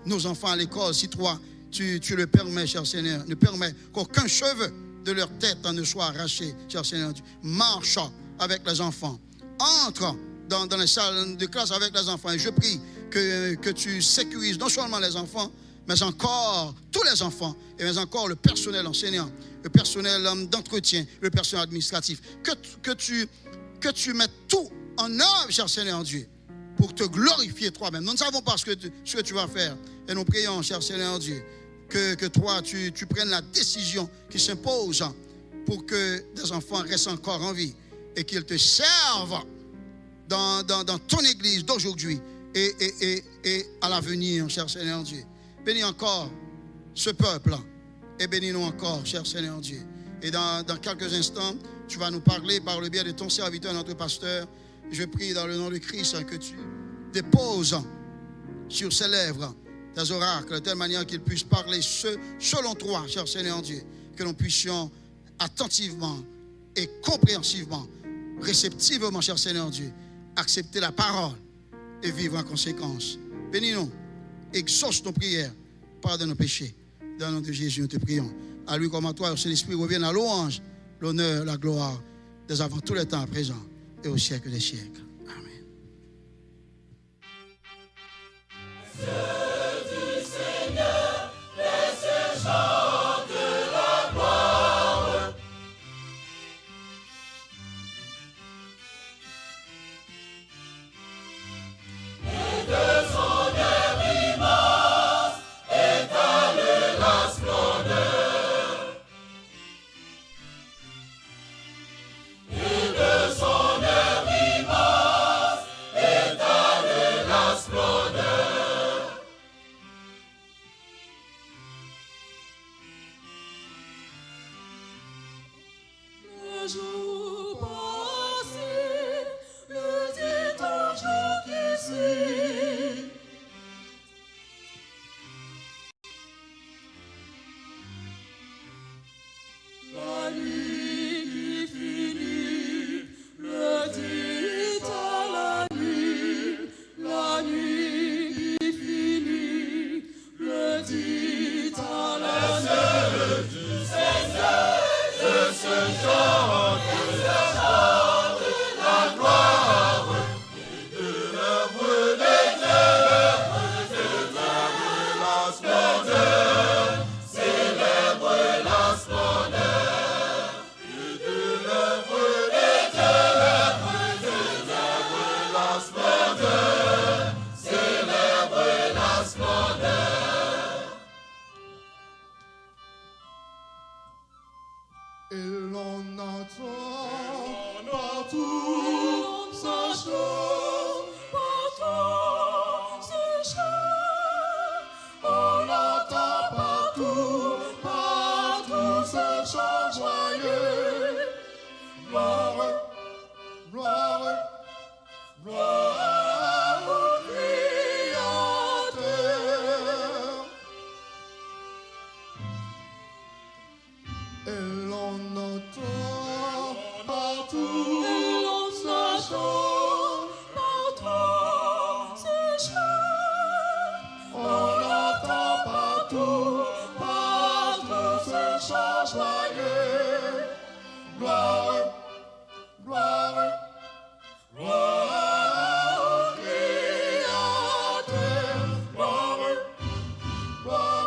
nos enfants à l'école. Si toi, tu le permets, cher Seigneur, ne permets qu'aucun cheveu de leur tête ne soit arraché, cher Seigneur Dieu. Marche avec les enfants. Entre dans les salles de classe avec les enfants. Et je prie que tu sécurises non seulement les enfants, mais encore tous les enfants, et mais encore le personnel enseignant, le personnel d'entretien, le personnel administratif. Que tu mettes tout en œuvre, cher Seigneur Dieu, pour te glorifier toi-même. Nous ne savons pas ce que tu vas faire. Et nous prions, cher Seigneur Dieu, que toi, tu prennes la décision qui s'impose pour que des enfants restent encore en vie et qu'ils te servent dans ton église d'aujourd'hui et à l'avenir, cher Seigneur Dieu. Bénis encore ce peuple et bénis-nous encore, cher Seigneur Dieu. Et dans quelques instants, tu vas nous parler par le biais de ton serviteur, notre pasteur. Je prie dans le nom de Christ que tu déposes sur ses lèvres des oracles, de telle manière qu'il puisse parler selon toi, cher Seigneur Dieu, que nous puissions attentivement et compréhensivement, réceptivement, cher Seigneur Dieu, accepter la parole et vivre en conséquence. Bénis-nous, exauce nos prières, pardonne nos péchés. Dans le nom de Jésus, nous te prions. À lui comme à toi, au Saint-Esprit, revienne la louange, l'honneur, la gloire, dès avant tout le temps à présent et au siècle des siècles. Amen. Gloire,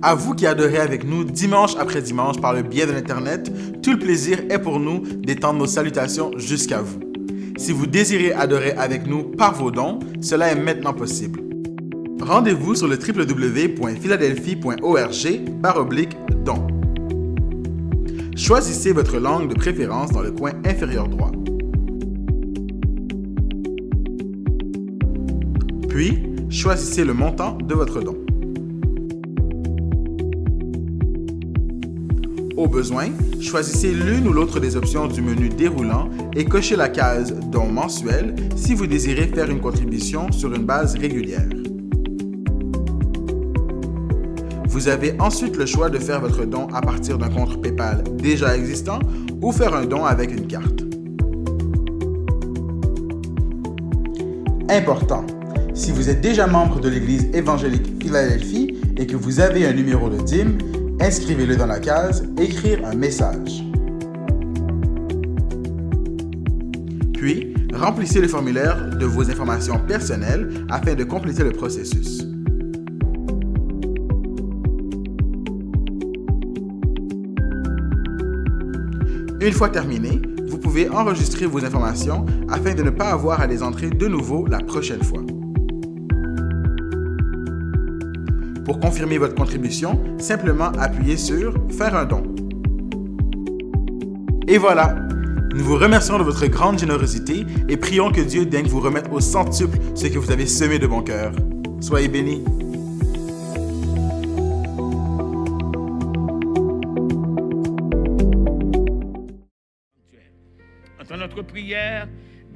À vous qui adorez avec nous dimanche après dimanche par le biais de l'Internet, tout le plaisir est pour nous d'étendre nos salutations jusqu'à vous. Si vous désirez adorer avec nous par vos dons, cela est maintenant possible. Rendez-vous sur le www.philadelphie.org/dons. Choisissez votre langue de préférence dans le coin inférieur droit. Puis, choisissez le montant de votre don. Au besoin, choisissez l'une ou l'autre des options du menu déroulant et cochez la case « Don mensuel » si vous désirez faire une contribution sur une base régulière. Vous avez ensuite le choix de faire votre don à partir d'un compte PayPal déjà existant ou faire un don avec une carte. Important! Si vous êtes déjà membre de l'Église évangélique Philadelphie et que vous avez un numéro de dîme, inscrivez-le dans la case « Écrire un message ». Puis, remplissez le formulaire de vos informations personnelles afin de compléter le processus. Une fois terminé, vous pouvez enregistrer vos informations afin de ne pas avoir à les entrer de nouveau la prochaine fois. Pour confirmer votre contribution, simplement appuyez sur « Faire un don ». Et voilà! Nous vous remercions de votre grande générosité et prions que Dieu daigne vous remettre au centuple ce que vous avez semé de bon cœur. Soyez bénis! Entends notre prière.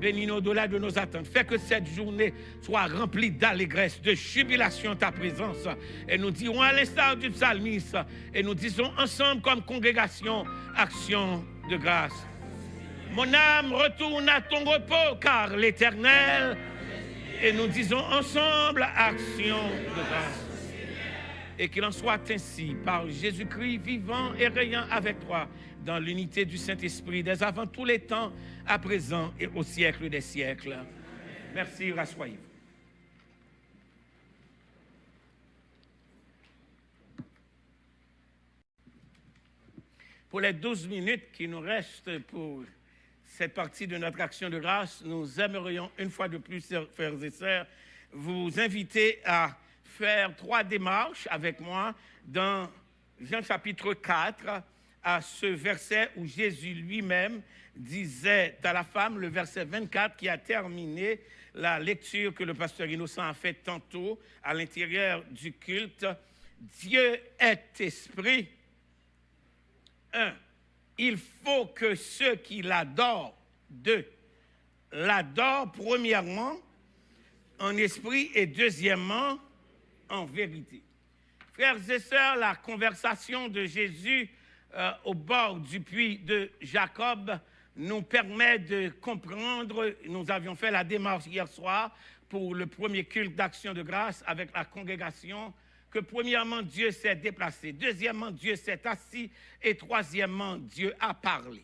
Bénis-nous au-delà de nos attentes. Fais que cette journée soit remplie d'allégresse, de jubilation en ta présence. Et nous dirons à l'instar du psalmiste, et nous disons ensemble comme congrégation, action de grâce. Mon âme retourne à ton repos, car l'Éternel, et nous disons ensemble, action de grâce. Et qu'il en soit ainsi, par Jésus-Christ vivant et régnant avec toi, dans l'unité du Saint-Esprit, dès avant tous les temps, à présent et au siècle des siècles. Merci, rassoyez-vous. Pour les 12 minutes qui nous restent pour cette partie de notre action de grâce, nous aimerions une fois de plus, frères et sœurs, vous inviter à faire 3 démarches avec moi dans Jean chapitre 4, à ce verset où Jésus lui-même disait à la femme, le verset 24 qui a terminé la lecture que le pasteur Innocent a faite tantôt à l'intérieur du culte. Dieu est esprit. 1. Il faut que ceux qui l'adorent, 2, l'adorent premièrement en esprit et deuxièmement en vérité. Frères et sœurs, la conversation de Jésus au bord du puits de Jacob nous permet de comprendre, nous avions fait la démarche hier soir pour le premier culte d'action de grâce avec la congrégation, que premièrement Dieu s'est déplacé, deuxièmement Dieu s'est assis et troisièmement Dieu a parlé.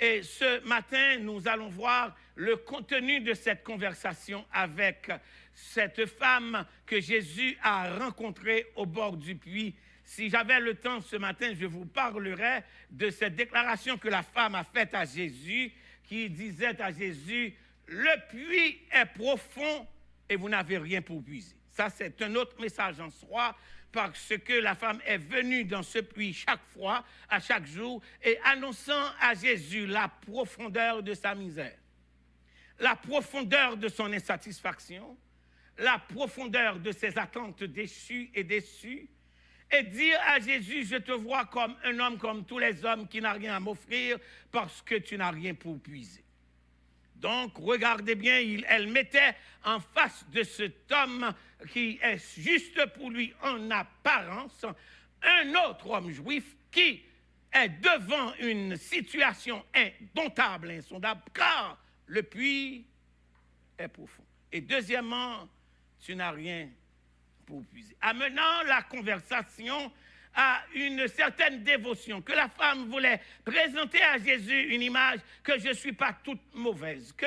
Et ce matin, nous allons voir le contenu de cette conversation avec cette femme que Jésus a rencontrée au bord du puits. Si j'avais le temps ce matin, je vous parlerais de cette déclaration que la femme a faite à Jésus, qui disait à Jésus, « Le puits est profond et vous n'avez rien pour puiser. » Ça, c'est un autre message en soi, parce que la femme est venue dans ce puits chaque fois, à chaque jour, et annonçant à Jésus la profondeur de sa misère, la profondeur de son insatisfaction, la profondeur de ses attentes déchues et déçues, et dire à Jésus, je te vois comme un homme comme tous les hommes qui n'a rien à m'offrir parce que tu n'as rien pour puiser. Donc, regardez bien, elle mettait en face de cet homme qui est juste pour lui en apparence, un autre homme juif qui est devant une situation indomptable, insondable, car le puits est profond. Et deuxièmement, tu n'as rien pour puiser. Amenant la conversation à une certaine dévotion, que la femme voulait présenter à Jésus une image que je ne suis pas toute mauvaise, que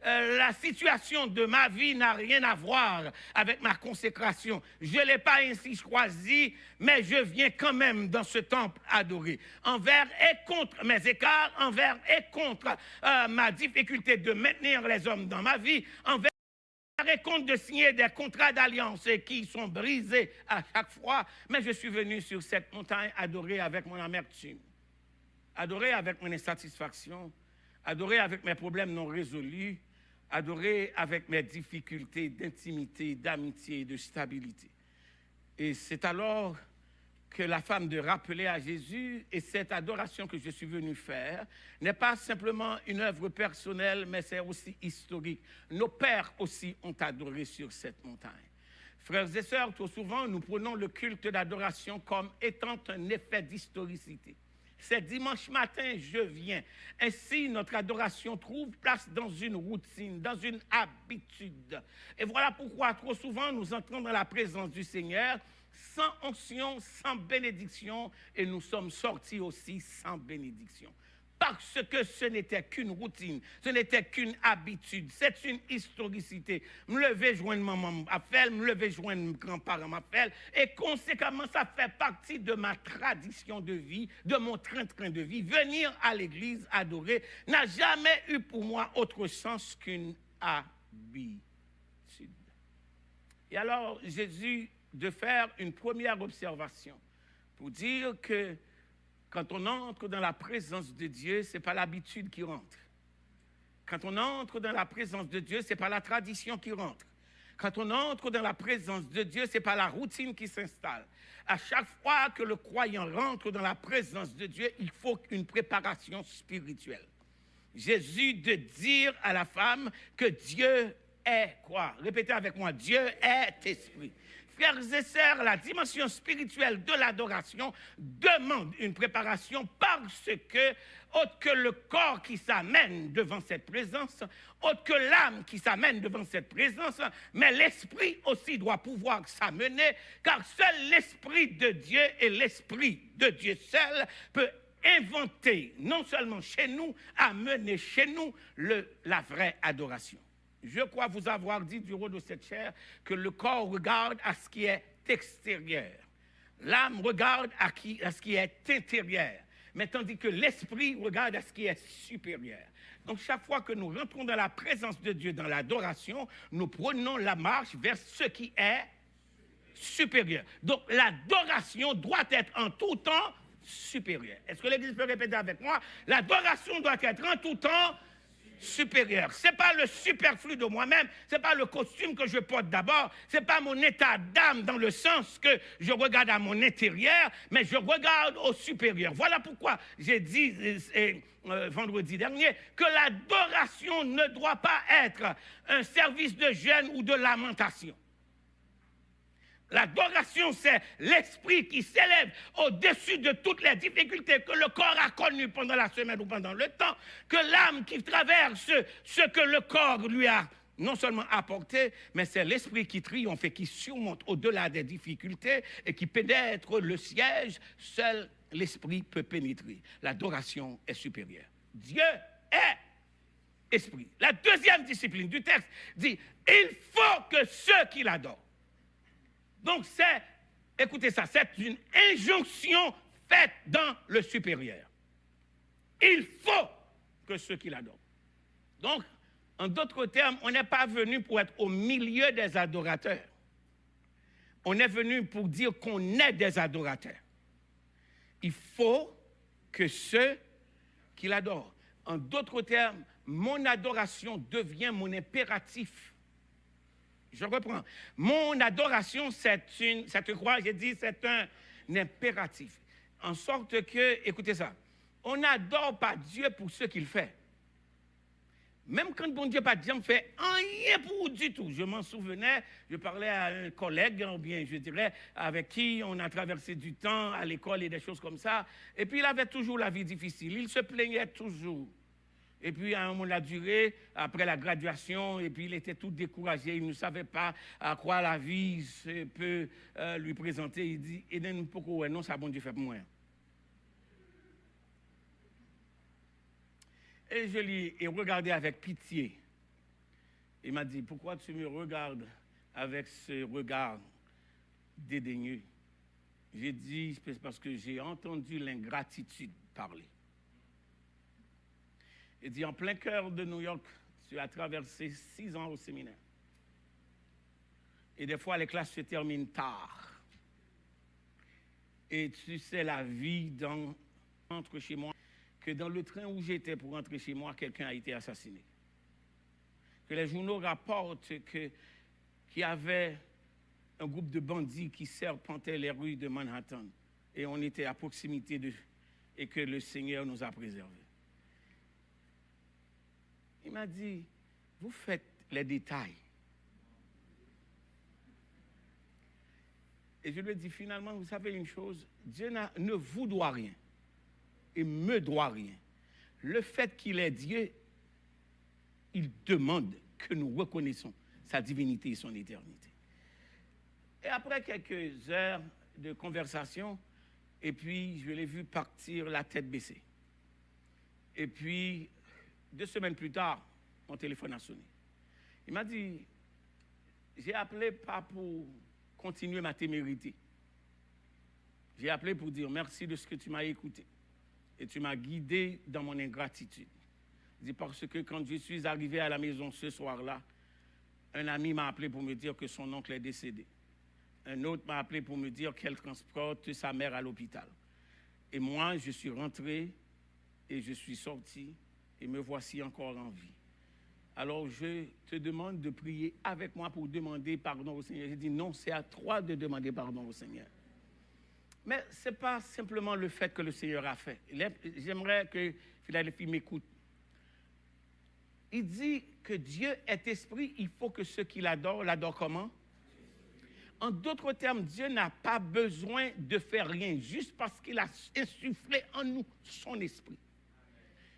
la situation de ma vie n'a rien à voir avec ma consécration. Je ne l'ai pas ainsi choisi, mais je viens quand même dans ce temple adoré. Envers et contre mes écarts, envers et contre ma difficulté de maintenir les hommes dans ma vie, envers et compte de signer des contrats d'alliance qui sont brisés à chaque fois, mais je suis venu sur cette montagne adorer avec mon amertume, adorer avec mon insatisfaction, adorer avec mes problèmes non résolus, adorer avec mes difficultés d'intimité, d'amitié, de stabilité. Et c'est alors que la femme de rappeler à Jésus, et cette adoration que je suis venu faire n'est pas simplement une œuvre personnelle, mais c'est aussi historique. Nos pères aussi ont adoré sur cette montagne. Frères et sœurs, trop souvent, nous prenons le culte d'adoration comme étant un effet d'historicité. C'est dimanche matin, je viens. Ainsi, notre adoration trouve place dans une routine, dans une habitude. Et voilà pourquoi, trop souvent, nous entrons dans la présence du Seigneur sans onction, sans bénédiction, et nous sommes sortis aussi sans bénédiction. Parce que ce n'était qu'une routine, ce n'était qu'une habitude, c'est une historicité. Me lever, joindre maman m'a fait, me lever, joindre grand-parent m'a fait, et conséquemment, ça fait partie de ma tradition de vie, de mon train-train de vie. Venir à l'église adorer n'a jamais eu pour moi autre sens qu'une habitude. Et alors, Jésus de faire une première observation pour dire que quand on entre dans la présence de Dieu, ce n'est pas l'habitude qui rentre. Quand on entre dans la présence de Dieu, ce n'est pas la tradition qui rentre. Quand on entre dans la présence de Dieu, ce n'est pas la routine qui s'installe. À chaque fois que le croyant rentre dans la présence de Dieu, il faut une préparation spirituelle. Jésus de dire à la femme que Dieu est quoi? Répétez avec moi, Dieu est esprit. Frères et sœurs, la dimension spirituelle de l'adoration demande une préparation parce que, autre que le corps qui s'amène devant cette présence, autre que l'âme qui s'amène devant cette présence, mais l'esprit aussi doit pouvoir s'amener, car seul l'esprit de Dieu et l'esprit de Dieu seul peut inventer, non seulement chez nous, amener chez nous la vraie adoration. Je crois vous avoir dit du haut de cette chair que le corps regarde à ce qui est extérieur. L'âme regarde à ce qui est intérieur. mais tandis que l'esprit regarde à ce qui est supérieur. Donc chaque fois que nous rentrons dans la présence de Dieu, dans l'adoration, nous prenons la marche vers ce qui est supérieur. Donc l'adoration doit être en tout temps supérieure. Est-ce que l'Église peut répéter avec moi? L'adoration doit être en tout temps supérieur. Ce n'est pas le superflu de moi-même, ce n'est pas le costume que je porte d'abord, ce n'est pas mon état d'âme dans le sens que je regarde à mon intérieur, mais je regarde au supérieur. Voilà pourquoi j'ai dit vendredi dernier que l'adoration ne doit pas être un service de jeûne ou de lamentation. L'adoration, c'est l'esprit qui s'élève au-dessus de toutes les difficultés que le corps a connues pendant la semaine ou pendant le temps, que l'âme qui traverse ce que le corps lui a non seulement apporté, mais c'est l'esprit qui triomphe et qui surmonte au-delà des difficultés et qui pénètre le siège. Seul l'esprit peut pénétrer. L'adoration est supérieure. Dieu est esprit. La deuxième discipline du texte dit, il faut que ceux qui l'adorent. Donc c'est, écoutez ça, c'est une injonction faite dans le supérieur. Il faut que ceux qui l'adorent. Donc, en d'autres termes, on n'est pas venu pour être au milieu des adorateurs. On est venu pour dire qu'on est des adorateurs. Il faut que ceux qui l'adorent. En d'autres termes, mon adoration devient mon impératif. Je reprends. Mon adoration, c'est un impératif. En sorte que, écoutez ça, on n'adore pas Dieu pour ce qu'il fait. Même quand bon Dieu pas Dieu ne fait rien pour du tout. Je m'en souvenais, je parlais à un collègue, ou bien je dirais, avec qui on a traversé du temps à l'école et des choses comme ça. Et puis il avait toujours la vie difficile. Il se plaignait toujours. Et puis, à un moment de la durée, après la graduation, et puis il était tout découragé, il ne savait pas à quoi la vie peut lui présenter. Il dit, Eden, pourquoi non, ça bon Dieu fait pour moi. Et je l'ai regardé avec pitié. Il m'a dit, pourquoi tu me regardes avec ce regard dédaigneux? J'ai dit, c'est parce que j'ai entendu l'ingratitude parler. Il dit, en plein cœur de New York, tu as traversé 6 ans au séminaire. Et des fois, les classes se terminent tard. Et tu sais, la vie entre chez moi, que dans le train où j'étais pour rentrer chez moi, quelqu'un a été assassiné. Que les journaux rapportent qu'il y avait un groupe de bandits qui serpentaient les rues de Manhattan. Et on était à proximité d'eux. Et que le Seigneur nous a préservés. Il m'a dit, vous faites les détails. Et je lui ai dit, finalement, vous savez une chose, Dieu ne vous doit rien et me doit rien. Le fait qu'il est Dieu, il demande que nous reconnaissons sa divinité et son éternité. Et après quelques heures de conversation, et puis je l'ai vu partir la tête baissée. Et puis, 2 semaines plus tard, mon téléphone a sonné. Il m'a dit, j'ai appelé pas pour continuer ma témérité. J'ai appelé pour dire merci de ce que tu m'as écouté. Et tu m'as guidé dans mon ingratitude. Il dit, parce que quand je suis arrivé à la maison ce soir-là, un ami m'a appelé pour me dire que son oncle est décédé. Un autre m'a appelé pour me dire qu'elle transporte sa mère à l'hôpital. Et moi, je suis rentré et je suis sorti. Et me voici encore en vie. Alors je te demande de prier avec moi pour demander pardon au Seigneur. J'ai dit non, c'est à toi de demander pardon au Seigneur. Mais ce n'est pas simplement le fait que le Seigneur a fait. J'aimerais que Philadelphie m'écoute. Il dit que Dieu est esprit, il faut que ceux qui l'adorent comment? En d'autres termes, Dieu n'a pas besoin de faire rien, juste parce qu'il a insufflé en nous son esprit.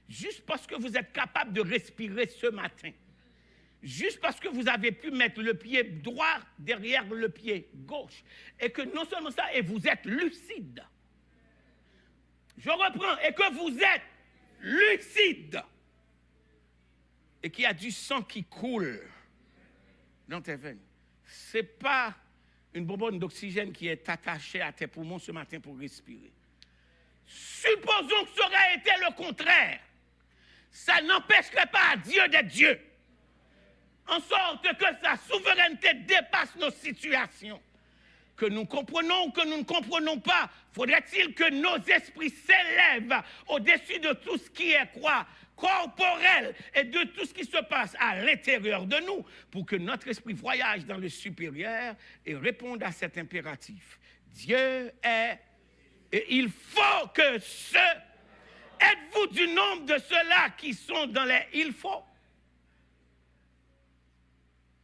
Juste parce que vous êtes capable de respirer ce matin, juste parce que vous avez pu mettre le pied droit derrière le pied gauche, et que non seulement ça, et vous êtes lucide. Je reprends, et que vous êtes lucide, et qu'il y a du sang qui coule dans tes veines. Ce n'est pas une bonbonne d'oxygène qui est attachée à tes poumons ce matin pour respirer. Supposons que ça aurait été le contraire. Ça n'empêcherait pas Dieu d'être Dieu. En sorte que sa souveraineté dépasse nos situations. Que nous comprenons ou que nous ne comprenons pas, faudrait-il que nos esprits s'élèvent au-dessus de tout ce qui est corporel et de tout ce qui se passe à l'intérieur de nous pour que notre esprit voyage dans le supérieur et réponde à cet impératif. Dieu est... Et il faut que Êtes-vous du nombre de ceux-là qui sont dans les il faut?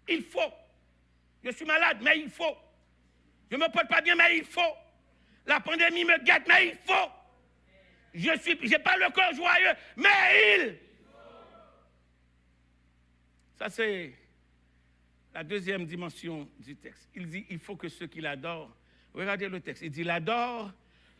Il faut. Je suis malade, mais il faut. Je ne me porte pas bien, mais il faut. La pandémie me guette, mais il faut. Je n'ai pas le cœur joyeux, mais il faut. Ça, c'est la deuxième dimension du texte. Il dit, il faut que ceux qui l'adorent, regardez le texte, il dit, il adore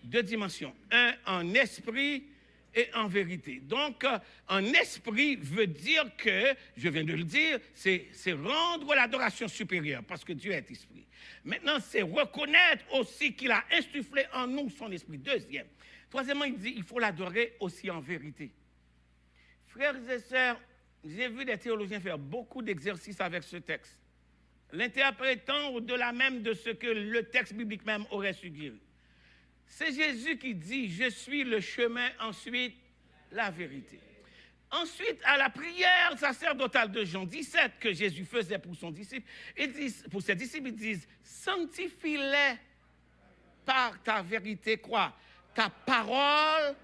deux dimensions. Un, en esprit et en vérité. Donc, en esprit veut dire que, je viens de le dire, c'est rendre l'adoration supérieure, parce que Dieu est esprit. Maintenant, c'est reconnaître aussi qu'il a insufflé en nous son esprit. Deuxième. Troisièmement, il dit, il faut l'adorer aussi en vérité. Frères et sœurs, j'ai vu des théologiens faire beaucoup d'exercices avec ce texte, l'interprétant au-delà même de ce que le texte biblique même aurait suggéré. C'est Jésus qui dit, je suis le chemin, ensuite la vérité. Ensuite, à la prière sacerdotale de Jean 17 que Jésus faisait pour son disciple, pour ses disciples, ils disent, sanctifie-les par ta vérité, quoi? Ta parole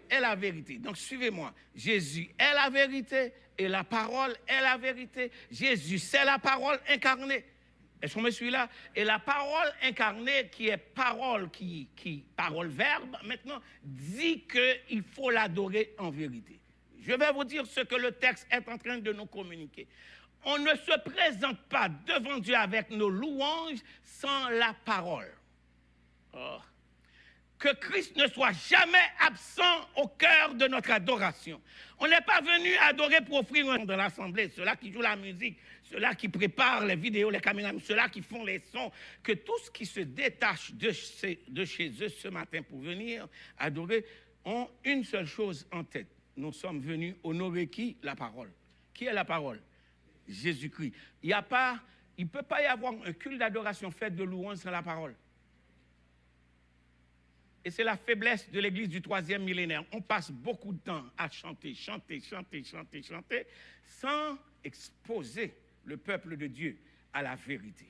est la vérité. Donc, suivez-moi. Jésus est la vérité et la parole est la vérité. Jésus, c'est la parole incarnée. Est-ce qu'on me suit là? Et la parole incarnée, qui est parole, parole verbe, maintenant, dit qu'il faut l'adorer en vérité. Je vais vous dire ce que le texte est en train de nous communiquer. On ne se présente pas devant Dieu avec nos louanges sans la parole. Oh. Que Christ ne soit jamais absent au cœur de notre adoration. On n'est pas venu adorer pour offrir un dans l'assemblée, ceux-là qui jouent la musique, ceux-là qui préparent les vidéos, les caméras, ceux-là qui font les sons, que tout ce qui se détache de chez eux ce matin pour venir adorer ont une seule chose en tête. Nous sommes venus honorer qui? La parole. Qui est la parole? Jésus-Christ. Il ne peut pas y avoir un culte d'adoration fait de louange sans la parole. Et c'est la faiblesse de l'Église du 3e millénaire. On passe beaucoup de temps à chanter, sans exposer le peuple de Dieu à la vérité.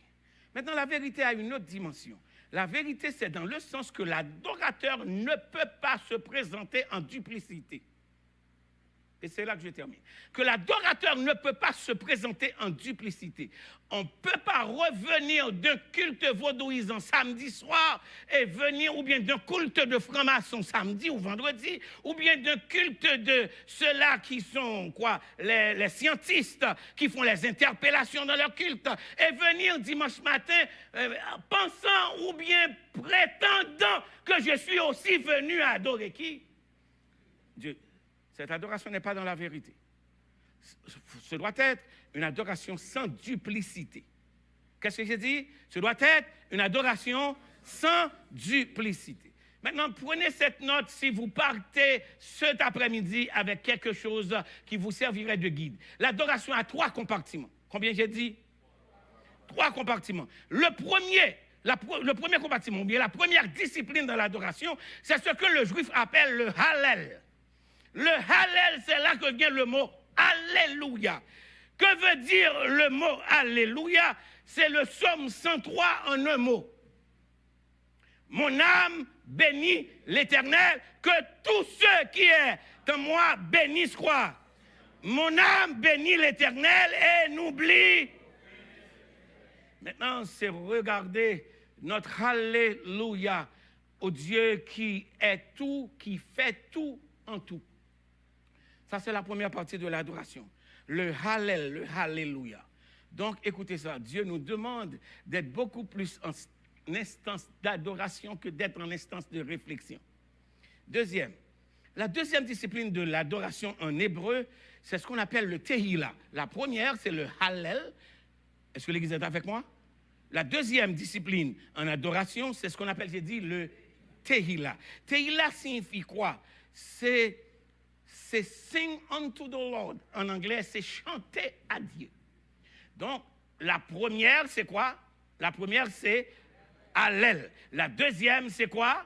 Maintenant, la vérité a une autre dimension. La vérité, c'est dans le sens que l'adorateur ne peut pas se présenter en duplicité. Et c'est là que je termine. Que l'adorateur ne peut pas se présenter en duplicité. On ne peut pas revenir d'un culte vaudouisant samedi soir et venir, ou bien d'un culte de franc-maçon samedi ou vendredi, ou bien d'un culte de ceux-là qui sont, les scientistes, qui font les interpellations dans leur culte, et venir dimanche matin pensant ou bien prétendant que je suis aussi venu adorer qui? Dieu. Cette adoration n'est pas dans la vérité. Ce doit être une adoration sans duplicité. Qu'est-ce que j'ai dit? Ce doit être une adoration sans duplicité. Maintenant, prenez cette note si vous partez cet après-midi avec quelque chose qui vous servirait de guide. L'adoration a 3 compartiments. Combien j'ai dit? 3 compartiments. Le premier compartiment, ou bien la première discipline de l'adoration, c'est ce que le juif appelle le Hallel. Le Hallel, c'est là que vient le mot Alléluia. Que veut dire le mot Alléluia? C'est le psaume 103 en un mot. Mon âme bénit l'Éternel, que tous ceux qui sont en moi bénissent quoi? Mon âme bénit l'Éternel et n'oublie. Maintenant, c'est regarder notre Alléluia au Dieu qui est tout, qui fait tout en tout. Ça, c'est la première partie de l'adoration. Le Hallel, le Alléluia. Donc, écoutez ça. Dieu nous demande d'être beaucoup plus en instance d'adoration que d'être en instance de réflexion. La deuxième discipline de l'adoration en hébreu, c'est ce qu'on appelle le Tehillah. La première, c'est le Hallel. Est-ce que l'Église est avec moi? La deuxième discipline en adoration, c'est ce qu'on appelle, j'ai dit, le Tehillah. Tehillah signifie quoi? C'est sing unto the Lord. En anglais, c'est chanter à Dieu. Donc, la première, c'est quoi? La première, c'est Hallel. La deuxième, c'est quoi?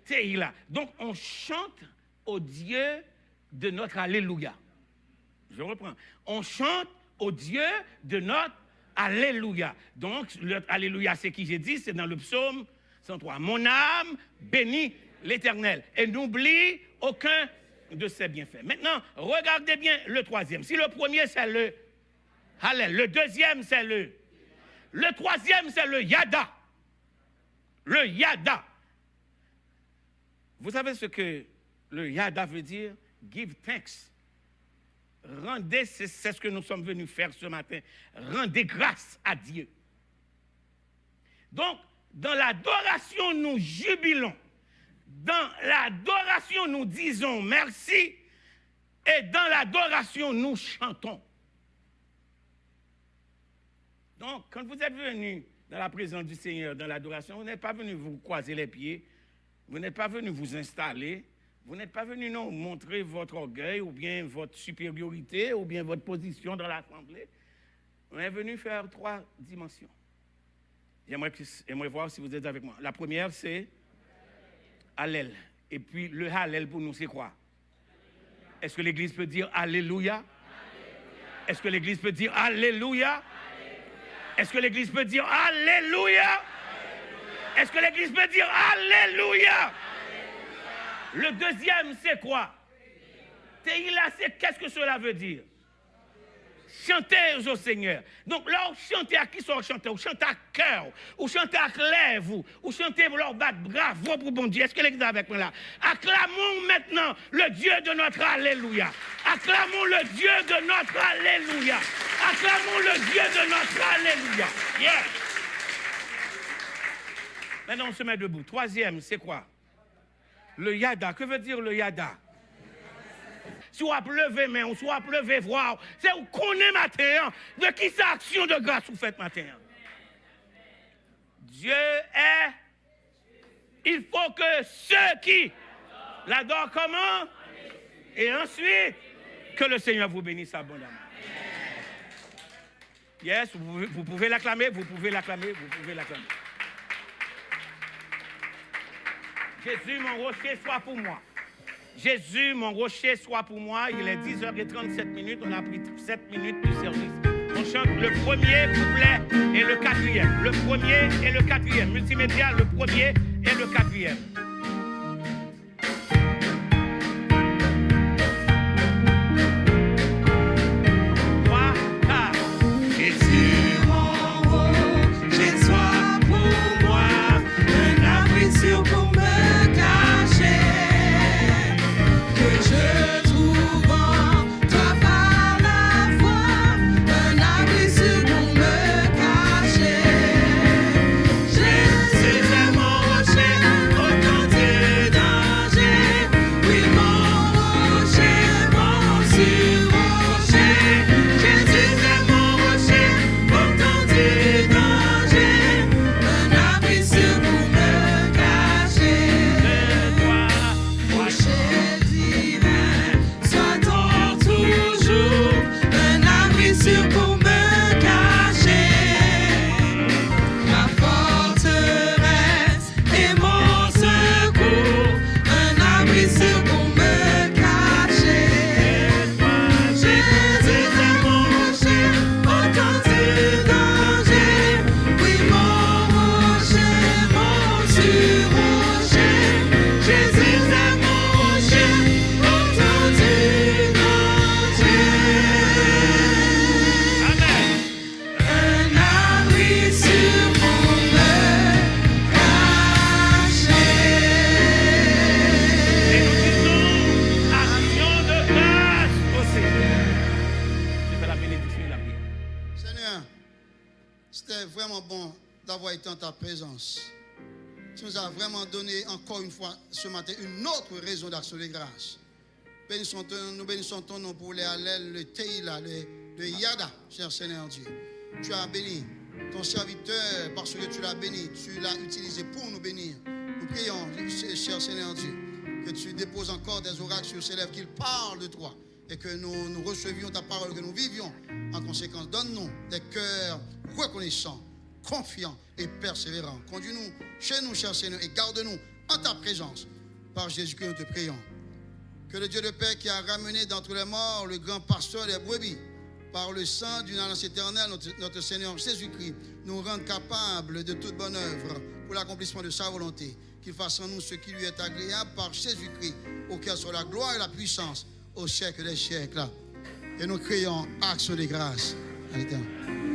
Tehillah. Donc, on chante au Dieu de notre Alléluia. Je reprends. On chante au Dieu de notre Alléluia. Donc, le Alléluia, c'est qui j'ai dit? C'est dans le psaume 103. Mon âme bénit l'Éternel et n'oublie aucun de ses bienfaits. Maintenant, regardez bien le troisième. Si le premier, c'est le Hallel, le deuxième, c'est le troisième, c'est le Yada. Le Yada. Vous savez ce que le Yada veut dire? Give thanks. Rendez, c'est ce que nous sommes venus faire ce matin. Rendez grâce à Dieu. Donc, dans l'adoration, nous jubilons. Dans l'adoration, nous disons merci. Et dans l'adoration, nous chantons. Donc, quand vous êtes venus dans la présence du Seigneur, dans l'adoration, vous n'êtes pas venus vous croiser les pieds. Vous n'êtes pas venus vous installer. Vous n'êtes pas venus non montrer votre orgueil ou bien votre supériorité ou bien votre position dans l'assemblée. On est venu faire 3 dimensions. J'aimerais voir si vous êtes avec moi. La première, c'est Hallel. Et puis le Hallel pour nous, c'est quoi? Est-ce que l'Église peut dire Alléluia? Est-ce que l'Église peut dire Alléluia? Est-ce que l'Église peut dire Alléluia? Est-ce que l'Église peut dire Alléluia? Le deuxième, c'est quoi? Tehillah, c'est qu'est-ce que cela veut dire? Chanter au Seigneur. Donc là, on chante à qui sont chanter? On chante à cœur, ou chante à lèvres, ou chanter pour leur battre bravo pour bon Dieu. Est-ce que l'Église est avec moi là? Acclamons maintenant le Dieu de notre Alléluia. Acclamons le Dieu de notre Alléluia. Acclamons le Dieu de notre Alléluia. Yeah. Maintenant, on se met debout. Troisième, c'est quoi? Le Yada. Que veut dire le Yada? Si on a levé main, ou si on a levé voix, c'est où qu'on est matin. De qui c'est action de grâce vous faites matin? Dieu est. Il faut que ceux qui l'adorent comment? Et ensuite, que le Seigneur vous bénisse abondamment. Yes, vous pouvez l'acclamer, vous pouvez l'acclamer, vous pouvez l'acclamer. Jésus, mon rocher, soit pour moi. Jésus, mon rocher, soit pour moi. Il est 10h37. On a pris 7 minutes de service. On chante le premier couplet et le quatrième. Le premier et le quatrième. Multimédia, le premier et le quatrième. Ta présence. Tu nous as vraiment donné encore une fois ce matin une autre raison d'action de grâce. Nous bénissons ton nom pour les Hallel, le Tehillah, le Yada, cher Seigneur Dieu. Tu as béni ton serviteur parce que tu l'as béni, tu l'as utilisé pour nous bénir. Nous Nous prions, cher Seigneur Dieu, que tu déposes encore des oracles sur ces lèvres, qu'ils parlent de toi et que nous recevions ta parole, que nous vivions en conséquence. Donne-nous des cœurs reconnaissants, confiants et persévérants. Conduis-nous chez nous, cher Seigneur, et garde-nous en ta présence. Par Jésus-Christ, nous te prions. Que le Dieu de paix qui a ramené d'entre les morts le grand pasteur des brebis, par le sang d'une alliance éternelle, notre Seigneur Jésus-Christ, nous rende capables de toute bonne œuvre pour l'accomplissement de sa volonté. Qu'il fasse en nous ce qui lui est agréable par Jésus-Christ, auquel soit la gloire et la puissance au siècle des siècles. Et nous crions action de grâce à l'Éternel.